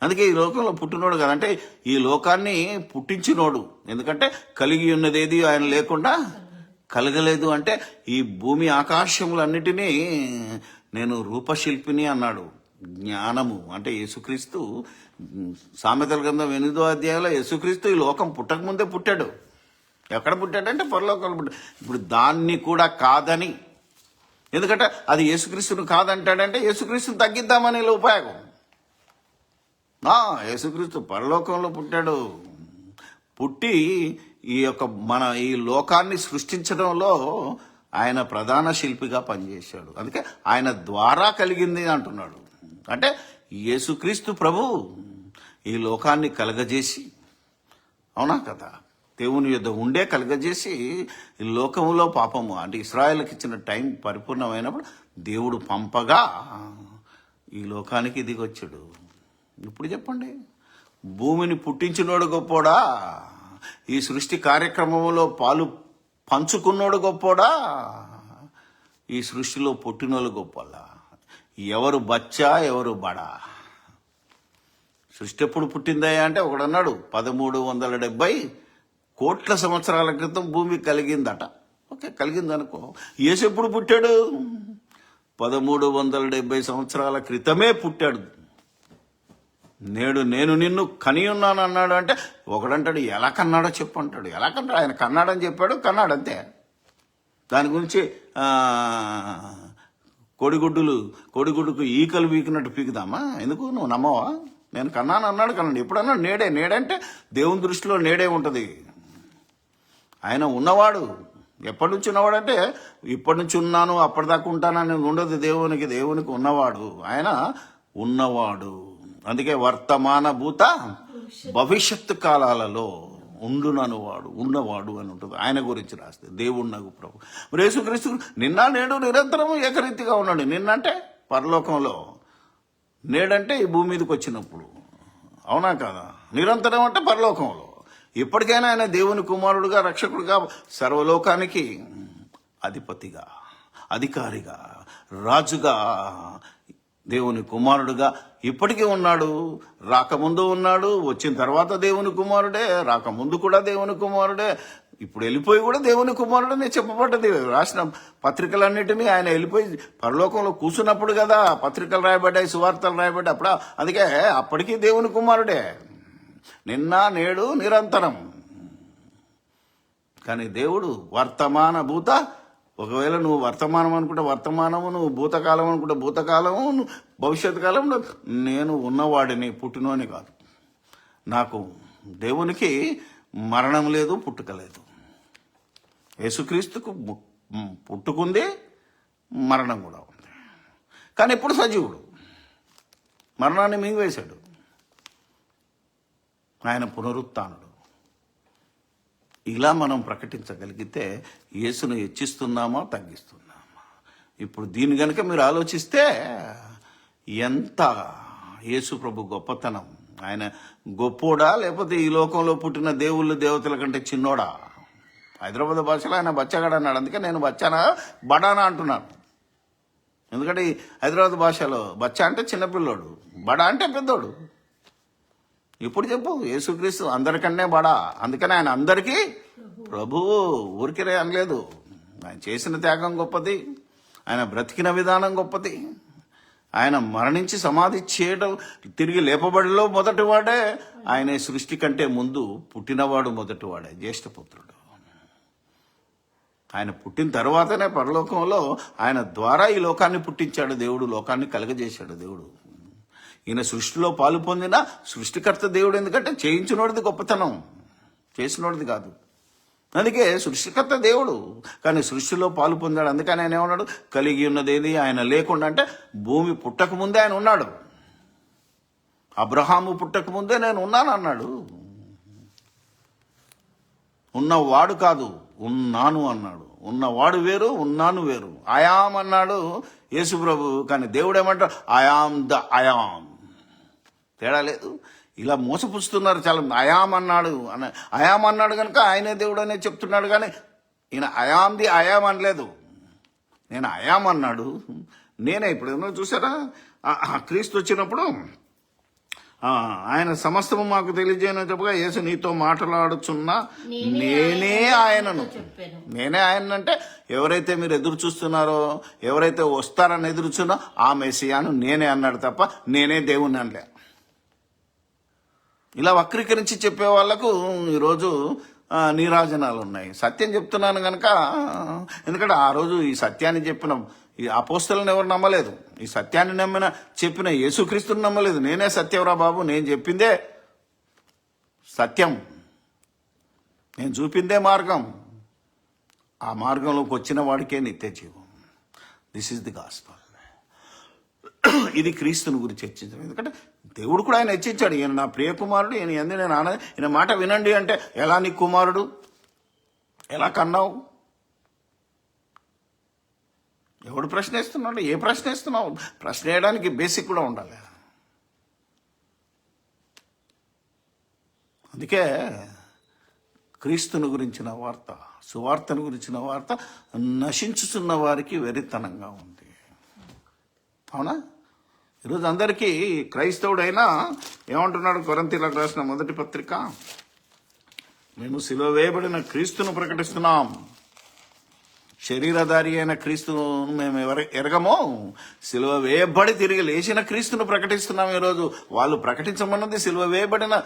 అందుకే ఈ లోకంలో పుట్టినోడు కదంటే ఈ లోకాన్ని పుట్టించినోడు. ఎందుకంటే కలిగి ఉన్నదేది ఆయన లేకుండా కలగలేదు. అంటే ఈ భూమి ఆకాశములన్నిటినీ నేను రూపశిల్పిని అన్నాడు. జ్ఞానము అంటే యేసుక్రీస్తు. సామెతల గ్రంథం 8వ అధ్యాయంలో యేసుక్రీస్తు ఈ లోకం పుట్టక ముందే పుట్టాడు. ఎక్కడ పుట్టాడంటే పరలోకంలో పుట్టాడు. ఇప్పుడు దాన్ని కూడా కాదని, ఎందుకంటే అది యేసుక్రీస్తును కాదంటాడంటే యేసుక్రీస్తుని తగ్గిద్దామనే ఉపయోగం. యేసుక్రీస్తు పరలోకంలో పుట్టాడు. పుట్టి మన ఈ లోకాన్ని సృష్టించడంలో ఆయన ప్రధాన శిల్పిగా పనిచేశాడు. అందుకే ఆయన ద్వారా కలిగింది అంటున్నాడు. అంటే యేసుక్రీస్తు ప్రభు ఈ లోకాన్ని కలగజేసి, అవునా కదా, దేవుని యొద్ద ఉండే కలగజేసి ఈ లోకంలో పాపము అంటే ఇశ్రాయేలుకి ఇచ్చిన టైం పరిపూర్ణమైనప్పుడు దేవుడు పంపగా ఈ లోకానికి దిగొచ్చాడు. ఇప్పుడు చెప్పండి, భూమిని పుట్టించినోడు గొప్పోడా, ఈ సృష్టి కార్యక్రమంలో పాలు పంచుకున్నోడు గొప్పోడా, ఈ సృష్టిలో పుట్టినోళ్ళు గొప్పలా? ఎవరు బచ్చా ఎవరు బడా? సృష్టి ఎప్పుడు పుట్టిందయ్యా అంటే ఒకడన్నాడు 1370 కోట్ల సంవత్సరాల క్రితం భూమి కలిగిందట. ఓకే, కలిగిందనుకో. యేసు ఎప్పుడు పుట్టాడు? 1370 సంవత్సరాల క్రితమే పుట్టాడు. నేడు నేను నిన్ను కని ఉన్నాను అన్నాడు. అంటే ఒకడంటాడు ఎలా కన్నాడో చెప్పు అంటాడు. ఎలా కన్నాడు? ఆయన కన్నాడని చెప్పాడు, కన్నాడు అంతే. దాని గురించి కోడిగుడ్డుకు ఈకలు పీకినట్టు పీకుదామా? ఎందుకు? నువ్వు నమ్మవా? నేను కన్నాను అన్నాడు, కన్నాడు. ఎప్పుడన్నాడు? నేడంటే దేవుని దృష్టిలో నేడే ఉంటుంది. ఆయన ఉన్నవాడు. ఎప్పటి నుంచి ఉన్నవాడు అంటే ఇప్పటి నుంచి ఉన్నాను అప్పటిదాకా ఉంటానని ఉండదు దేవునికి ఉన్నవాడు. ఆయన ఉన్నవాడు. అందుకే వర్తమాన భూత భవిష్యత్తు కాలాలలో ఉండుననువాడు ఉన్నవాడు అని ఉంటుంది. ఆయన గురించి రాస్తే దేవుడు నాకు ప్రభు. మరి యేసుక్రీస్తు నిన్న నేడు నిరంతరం ఏకరీతిగా ఉన్నాడు. నిన్నంటే పరలోకంలో, నేడంటే ఈ భూమి మీదకి వచ్చినప్పుడు, అవునా కదా? నిరంతరం అంటే పరలోకంలో. ఇప్పటికైనా ఆయన దేవుని కుమారుడుగా, రక్షకుడుగా, సర్వలోకానికి అధిపతిగా, అధికారిగా, రాజుగా, దేవుని కుమారుడుగా ఇప్పటికీ ఉన్నాడు. రాకముందు ఉన్నాడు, వచ్చిన తర్వాత దేవుని కుమారుడే, రాకముందు కూడా దేవుని కుమారుడే, ఇప్పుడు వెళ్ళిపోయి కూడా దేవుని కుమారుడనే చెప్పబడ్డది. రాసిన పత్రికలన్నిటినీ ఆయన వెళ్ళిపోయి పరలోకంలో కూర్చున్నప్పుడు కదా పత్రికలు రాయబడ్డాయి, సువార్తలు రాయబడ్డాయి. అప్పుడు అందుకే అప్పటికీ దేవుని కుమారుడే, నిన్న నేడు నిరంతరం. కానీ దేవుడు వర్తమాన భూత, ఒకవేళ నువ్వు వర్తమానం అనుకుంటే వర్తమానము, నువ్వు భూతకాలం అనుకుంటే భూతకాలము, భవిష్యత్ కాలంలో నేను ఉన్నవాడిని, పుట్టినోని కాదు. నాకు దేవునికి మరణం లేదు, పుట్టుక లేదు. యేసుక్రీస్తుకు పుట్టుకుంది, మరణం కూడా ఉంది. కానీ ఇప్పుడు సజీవుడు, మరణాన్ని మింగివేశాడు. ఆయన పునరుత్థానుడు. ఇలా మనం ప్రకటించగలిగితే యేసును హెచ్చిస్తున్నామా తగ్గిస్తున్నామా? ఇప్పుడు దీని కనుక మీరు ఆలోచిస్తే ఎంత యేసు ప్రభు గొప్పతనం. ఆయన గొప్పోడా లేకపోతే ఈ లోకంలో పుట్టిన దేవుళ్ళు దేవతల కంటే చిన్నోడా? హైదరాబాద్ భాషలో ఆయన బచ్చగాడు అన్నాడు. అందుకే నేను బచ్చానా బడానా అంటున్నాను. ఎందుకంటే ఈ హైదరాబాద్ భాషలో బచ్చా అంటే చిన్నపిల్లోడు, బడా అంటే పెద్దోడు. ఇప్పుడు చెప్పు, యేసుక్రీస్తు అందరికన్నా బడా. అందుకని ఆయన అందరికీ ప్రభువు ఊరికినే అనలేదు. ఆయన చేసిన త్యాగం గొప్పది, ఆయన బ్రతికిన విధానం గొప్పది, ఆయన మరణించి సమాధి చేయడం, తిరిగి లేపబడిలో మొదటివాడే. ఆయన సృష్టి కంటే ముందు పుట్టినవాడు మొదటివాడే, జ్యేష్ఠపుత్రుడు. ఆయన పుట్టిన తర్వాతనే పరలోకంలో ఆయన ద్వారా ఈ లోకాన్ని పుట్టించాడు దేవుడు, లోకాన్ని కలగజేశాడు దేవుడు. ఈయన సృష్టిలో పాలు పొందిన సృష్టికర్త దేవుడు. ఎందుకంటే చేయించినోడిది గొప్పతనం, చేసినోడిది కాదు. అందుకే సృష్టికర్త దేవుడు, కానీ సృష్టిలో పాలు పొందాడు. అందుకని ఆయన ఏమన్నాడు, కలిగి ఉన్నదేది ఆయన లేకుండా, అంటే భూమి పుట్టక ముందే ఆయన ఉన్నాడు. అబ్రహాము పుట్టక ముందే నేను ఉన్నాను అన్నాడు. ఉన్నవాడు కాదు, ఉన్నాను అన్నాడు. ఉన్నవాడు వేరు, ఉన్నాను వేరు. అయాం అన్నాడు యేసు ప్రభు, కానీ దేవుడు ఏమంటాడు, అయాం ద అయాం. తేడా లేదు. ఇలా మోసపుచ్చుతున్నారు చాలా. అయాం అన్నాడు అయాం అన్నాడు కనుక ఆయనే దేవుడు అనే చెప్తున్నాడు, కానీ ఈయన అయాంది అయాం అనలేదు. నేను అయాం అన్నాడు. నేనే ఇప్పుడు ఏమన్నా చూసారా, క్రీస్తు వచ్చినప్పుడు ఆయన సమస్తము మాకు తెలియజేయని చెప్పగా, యేసు నీతో మాట్లాడుచున్నా నేనే ఆయనను. నేనే ఆయన అంటే ఎవరైతే మీరు ఎదురు చూస్తున్నారో, ఎవరైతే వస్తారని ఎదురు చూస్తున్నా ఆ మెస్సియాను నేనే అన్నాడు తప్ప నేనే దేవుణ్ణి అనలే. ఇలా వక్రీకరించి చెప్పే వాళ్లకు ఈరోజు నీరాజనాలు ఉన్నాయి. సత్యం చెప్తున్నాను కనుక, ఎందుకంటే ఆ రోజు ఈ సత్యాన్ని చెప్పిన ఈ అపోస్తలను ఎవరు నమ్మలేదు. ఈ సత్యాన్ని చెప్పిన యేసుక్రీస్తుని నమ్మలేదు. నేనే సత్యంరా బాబు, నేను చెప్పిందే సత్యం, నేను చూపిందే మార్గం, ఆ మార్గంలోకి వచ్చిన వాడికే నిత్య జీవం. This is the gospel. ఇది క్రీస్తుని గురించి హెచ్చించడం. ఎందుకంటే దేవుడు కూడా ఆయన హెచ్చించాడు, ఈయన నా ప్రియ కుమారుడు, ఈయన మాట వినండి అంటే, ఎలా నీ కుమారుడు, ఎలా కన్నావు, ఎవడు ప్రశ్న వేస్తున్నాడు, ఏ ప్రశ్న వేస్తున్నావు? ప్రశ్న వేయడానికి బేసిక్ కూడా ఉండాలి. అందుకే క్రీస్తుని గురించిన వార్త, సువార్తను గురించిన వార్త నశించుతున్న వారికి వెరితనంగా ఉంది. అవునా? ఈరోజు అందరికీ క్రైస్తవుడైనా ఏమంటున్నాడు, కొరింథీయులకు రాసిన మొదటి పత్రిక, మేము సిలువ వేయబడిన క్రీస్తును ప్రకటిస్తున్నాం. శరీరధారి అయిన క్రీస్తును మేము ఎరగమో, సిలువ వేయబడి తిరిగి లేచిన క్రీస్తును ప్రకటిస్తున్నాం. ఈరోజు వాళ్ళు ప్రకటించమన్నది సిలువ వేయబడిన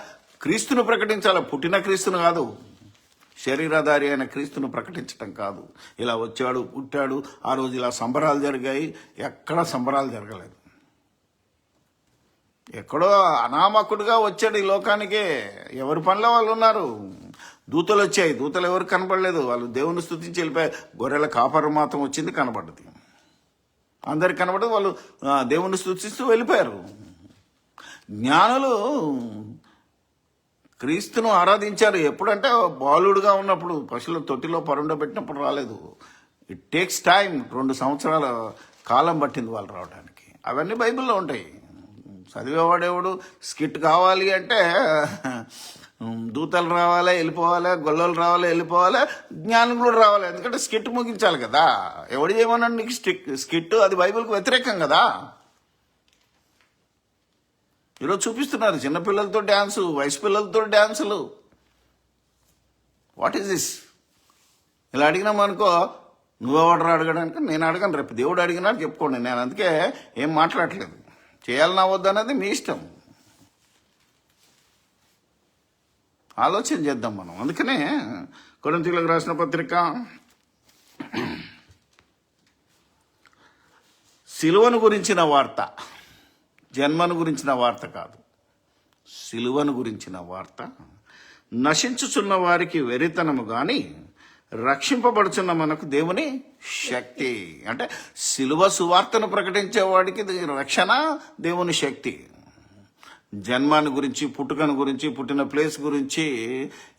క్రీస్తును ప్రకటించాలి, పుట్టిన క్రీస్తును కాదు. శరీరధారి అయిన క్రీస్తును ప్రకటించటం కాదు. ఇలా వచ్చాడు, పుట్టాడు, ఆ రోజు ఇలా సంబరాలు జరిగాయి. ఎక్కడ సంబరాలు జరగలేదు. ఎక్కడో అనామకుడుగా వచ్చాడు ఈ లోకానికి. ఎవరి పనిలో వాళ్ళు ఉన్నారు. దూతలు వచ్చాయి, దూతలు ఎవరు కనపడలేదు. వాళ్ళు దేవుని స్తుతించి వెళ్ళిపోయారు. గొర్రెల కాపరు మాత్రం వచ్చింది, కనబడ్డది. అందరికి కనబడదు, వాళ్ళు దేవుని స్తుతిస్తూ వెళ్ళిపోయారు. జ్ఞానులు క్రీస్తును ఆరాధించారు. ఎప్పుడంటే బాలుడుగా ఉన్నప్పుడు, పశువుల తొట్టిలో పరుండబెట్టినప్పుడు రాలేదు. It takes time. 2 సంవత్సరాల కాలం పట్టింది వాళ్ళు రావడానికి. అవన్నీ బైబిల్లో ఉంటాయి. చదివేవాడేవాడు స్కిట్ కావాలి అంటే దూతలు రావాలి, వెళ్ళిపోవాలి, గొల్లలు రావాలి, వెళ్ళిపోవాలి, జ్ఞానం కూడా రావాలి. ఎందుకంటే స్కిట్ ముగించాలి కదా. ఎవడు చేయమన్నాడు నీకు స్కిట్? అది బైబిల్కి వ్యతిరేకం కదా. ఈరోజు చూపిస్తున్నారు చిన్నపిల్లలతో డ్యాన్సు, వయసు పిల్లలతో డ్యాన్సులు. What is this? ఇలా అడిగినామనుకో, నువ్వెవడరా అడగడానికి? నేను అడగను, రేపు దేవుడు అడిగినా చెప్పుకోండి. నేను అందుకే ఏం మాట్లాడలేదు. చేయాలన్నా వద్దన్నది మీ ఇష్టం. ఆలోచన చేద్దాం మనం. అందుకనే కొరింథీయులకు రాసిన పత్రిక, సిలువను గురించిన వార్త, జన్మను గురించిన వార్త కాదు, సిలువను గురించిన వార్త. నశించుచున్న వారికి వెరితనము గాని రక్షింపబడుచున్న మనకు దేవుని శక్తి. అంటే సిలువ సువార్తను ప్రకటించేవాడికి రక్షణ దేవుని శక్తి. జన్మాన్ని గురించి, పుట్టుకను గురించి, పుట్టిన ప్లేస్ గురించి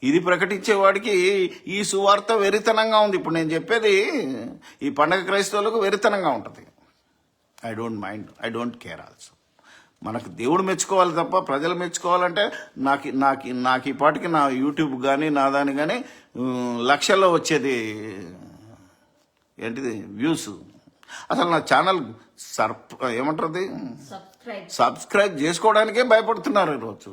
ఇది ప్రకటించేవాడికి ఈ సువార్త వెరితనంగా ఉంది. ఇప్పుడు నేను చెప్పేది ఈ పండగ క్రైస్తవులకు వెరితనంగా ఉంటుంది. I don't mind, I don't care also. మనకు దేవుడు మెచ్చుకోవాలి తప్ప ప్రజలు మెచ్చుకోవాలంటే నాకు ఈ పాటికి నా యూట్యూబ్ కానీ నా దాని కానీ లక్షల్లో వచ్చేది ఏంటిది వ్యూస్. అసలు నా ఛానల్ ఏమంటారు, సబ్స్క్రైబ్ చేసుకోవడానికే భయపడుతున్నారు ఈరోజు.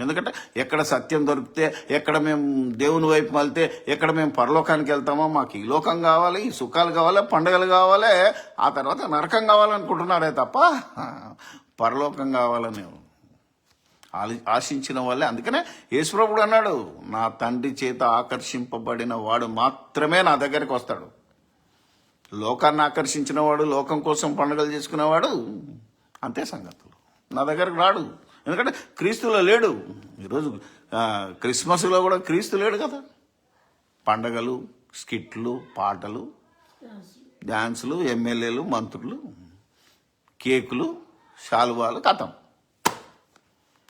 ఎందుకంటే ఎక్కడ సత్యం దొరికితే, ఎక్కడ మేము దేవుని వైపు మళ్తే, ఎక్కడ మేము పరలోకానికి వెళ్తామో, మాకు ఈ లోకం కావాలి, ఈ సుఖాలు కావాలి, పండగలు కావాలి, ఆ తర్వాత నరకం కావాలనుకుంటున్నారే తప్ప పరలోకం కావాలని ఆశించిన వాళ్ళే. అందుకనే యేసుప్రభుడు అన్నాడు, నా తండ్రి చేత ఆకర్షింపబడిన వాడు మాత్రమే నా దగ్గరికి వస్తాడు. లోకాన్ని ఆకర్షించిన వాడు, లోకం కోసం పండుగలు చేసుకునేవాడు అంతే సంగతులు, నా దగ్గరకు రాడు. ఎందుకంటే క్రీస్తులో లేడు. ఈరోజు క్రిస్మస్లో కూడా క్రీస్తు లేడు కదా. పండగలు, స్కిట్లు, పాటలు, డ్యాన్సులు, ఎమ్మెల్యేలు, మంత్రులు, కేకులు, శాలువాలు, కథం.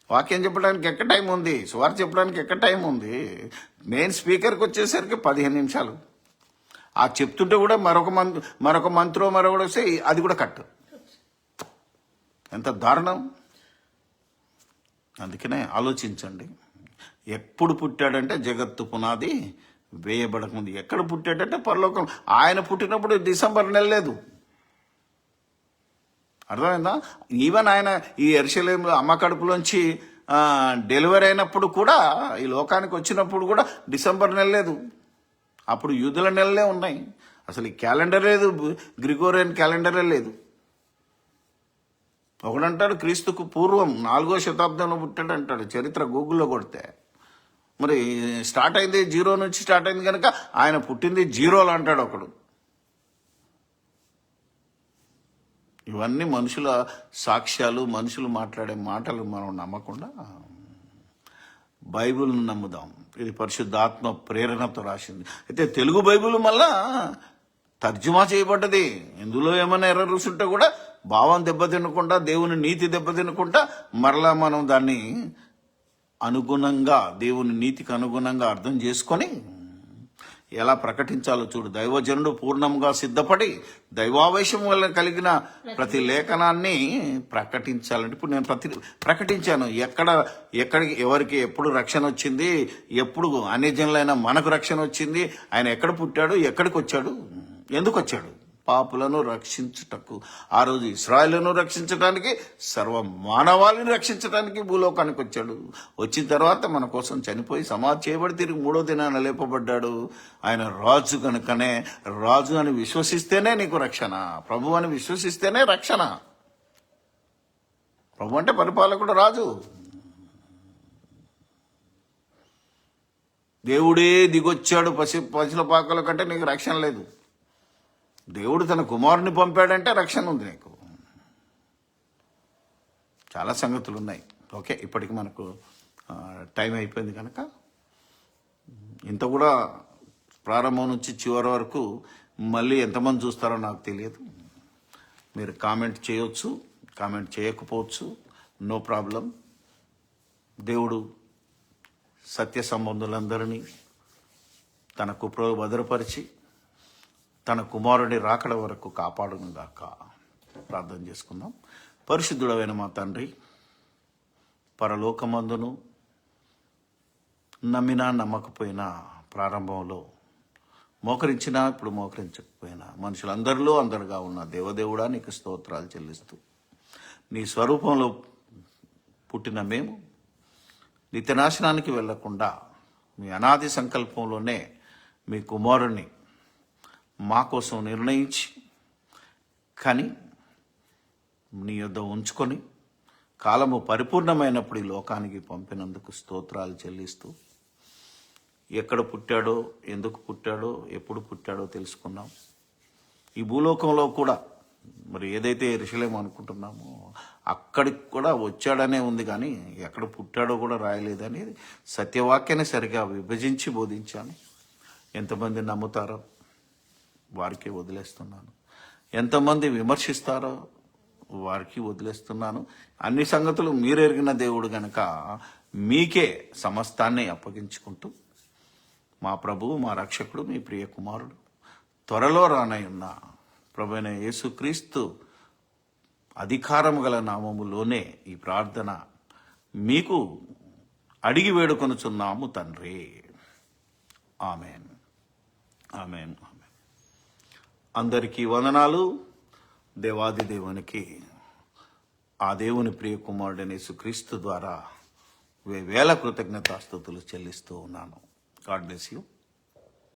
వాక్యం చెప్పడానికి ఎక్కడ టైం ఉంది? సువార్త చెప్పడానికి ఎక్కడ టైం ఉంది? మెయిన్ స్పీకర్కి వచ్చేసరికి 15 నిమిషాలు. ఆ చెప్తుంటే కూడా మరొక మంత్రో మరొకటి వస్తే అది కూడా కట్టు. ఎంత దారుణం! అందుకనే ఆలోచించండి. ఎప్పుడు పుట్టాడంటే జగత్తు పునాది వేయబడకముందు. ఎక్కడ పుట్టాడంటే పరలోకం. ఆయన పుట్టినప్పుడు డిసెంబర్ నెల లేదు. అర్థమైందా? ఈవెన్ ఆయన ఈ యెరూషలేములో అమ్మ కడుపులోంచి డెలివరీ అయినప్పుడు కూడా, ఈ లోకానికి వచ్చినప్పుడు కూడా డిసెంబర్ నెల లేదు. అప్పుడు యూదుల నెలలే ఉన్నాయి. అసలు ఈ క్యాలెండర్ లేదు, గ్రిగోరియన్ క్యాలెండరే లేదు. ఒకడంటాడు క్రీస్తుకు పూర్వం 4వ శతాబ్దంలో పుట్టాడు అంటాడు. చరిత్ర గూగుల్లో కొడితే మరి స్టార్ట్ అయింది 0 నుంచి స్టార్ట్ అయింది కనుక ఆయన పుట్టింది 0లో అంటాడు ఒకడు. ఇవన్నీ మనుషుల సాక్ష్యాలు, మనుషులు మాట్లాడే మాటలు మనం నమ్మకుండా బైబిల్ను నమ్ముదాం. ఇది పరిశుద్ధాత్మ ప్రేరణతో రాసింది. అయితే తెలుగు బైబిల్ మళ్ళా తర్జుమా చేయబడ్డది. ఇందులో ఏమైనా ఎర్రర్స్ ఉంటే కూడా భావం దెబ్బతినకుండా, దేవుని నీతి దెబ్బతినకుండా మరలా మనం దాన్ని అనుగుణంగా, దేవుని నీతికి అనుగుణంగా అర్థం చేసుకొని ఎలా ప్రకటించాలో చూడు. దైవజనుడు పూర్ణంగా సిద్ధపడి దైవావేశం వల్ల కలిగిన ప్రతి లేఖనాన్ని ప్రకటించాలంటే, ఇప్పుడు నేను ప్రకటించాను. ఎక్కడికి ఎవరికి ఎప్పుడు రక్షణ వచ్చింది, ఎప్పుడు అన్యజనులైన మనకు రక్షణ వచ్చింది, ఆయన ఎక్కడ పుట్టాడు, ఎక్కడికి వచ్చాడు, ఎందుకు వచ్చాడు? పాపులను రక్షించుటకు. ఆ రోజు ఇశ్రాయేలును రక్షించడానికి, సర్వ మానవాళిని రక్షించడానికి భూలోకానికి వచ్చాడు. వచ్చిన తర్వాత మన కోసం చనిపోయి సమాధి చేయబడి తిరిగి 3వ దినాన లేపబడ్డాడు. ఆయన రాజు కనుకనే, రాజు అని విశ్వసిస్తేనే నీకు రక్షణ, ప్రభు అని విశ్వసిస్తేనే రక్షణ. ప్రభు అంటే పరిపాలకుడు, రాజు. దేవుడే దిగొచ్చాడు పశుల పాకల కంటే నీకు రక్షణ లేదు. దేవుడు తన కుమారుని పంపాడంటే రక్షణ ఉంది నీకు. చాలా సంగతులు ఉన్నాయి. ఓకే, ఇప్పటికి మనకు టైం అయిపోయింది కనుక ఇంత కూడా ప్రారంభం నుంచి చివరి వరకు మళ్ళీ ఎంతమంది చూస్తారో నాకు తెలియదు. మీరు కామెంట్ చేయొచ్చు, కామెంట్ చేయకపోవచ్చు, నో ప్రాబ్లం. దేవుడు సత్య సంబంధులందరినీ తన కృపలో భద్రపరిచి తన కుమారుడి రాకడ వరకు కాపాడును గాక. ప్రార్థన చేసుకుందాం. పరిశుద్ధుడైన మా తండ్రి, పరలోకమందును నమ్మినా నమ్మకపోయినా, ప్రారంభంలో మోకరించినా ఇప్పుడు మోకరించకపోయినా, మనుషులందరిలో అందరుగా ఉన్న దేవదేవుడా నీకు స్తోత్రాలు చెల్లిస్తూ, నీ స్వరూపంలో పుట్టిన మేము నిత్యనాశనానికి వెళ్లకుండా మీ అనాది సంకల్పంలోనే మీ కుమారుణ్ణి మా కోసం నిర్ణయించి కానీ నీ యొద్ద ఉంచుకొని కాలము పరిపూర్ణమైనప్పుడు ఈ లోకానికి పంపినందుకు స్తోత్రాలు చెల్లిస్తూ, ఎక్కడ పుట్టాడో, ఎందుకు పుట్టాడో, ఎప్పుడు పుట్టాడో తెలుసుకున్నాం. ఈ భూలోకంలో కూడా మరి ఏదైతే యెరూషలేము అనుకుంటున్నామో అక్కడికి కూడా వచ్చాడనే ఉంది, కానీ ఎక్కడ పుట్టాడో కూడా రాయలేదని సత్యవాక్యాన్ని సరిగా విభజించి బోధించాను. ఎంతమంది నమ్ముతారో వారికి వదిలేస్తున్నాను, ఎంతమంది విమర్శిస్తారో వారికి వదిలేస్తున్నాను. అన్ని సంగతులు మీరు ఎరిగిన దేవుడు గనక మీకే సమస్తాన్ని అప్పగించుకుంటూ, మా ప్రభువు, మా రక్షకుడు, మీ ప్రియ కుమారుడు, త్వరలో రానయ్యున్న ప్రభువైన యేసుక్రీస్తు అధికారము గల నామములోనే ఈ ప్రార్థన మీకు అడిగి వేడుకొనుచున్నాము తండ్రి. Amen, amen, amen. అందరికీ వందనాలు. దేవాది దేవునికి, ఆ దేవుని ప్రియ కుమారుడైన యేసుక్రీస్తు ద్వారా వేల కృతజ్ఞతాస్తుతులు చెల్లిస్తూ ఉన్నాను. God bless you.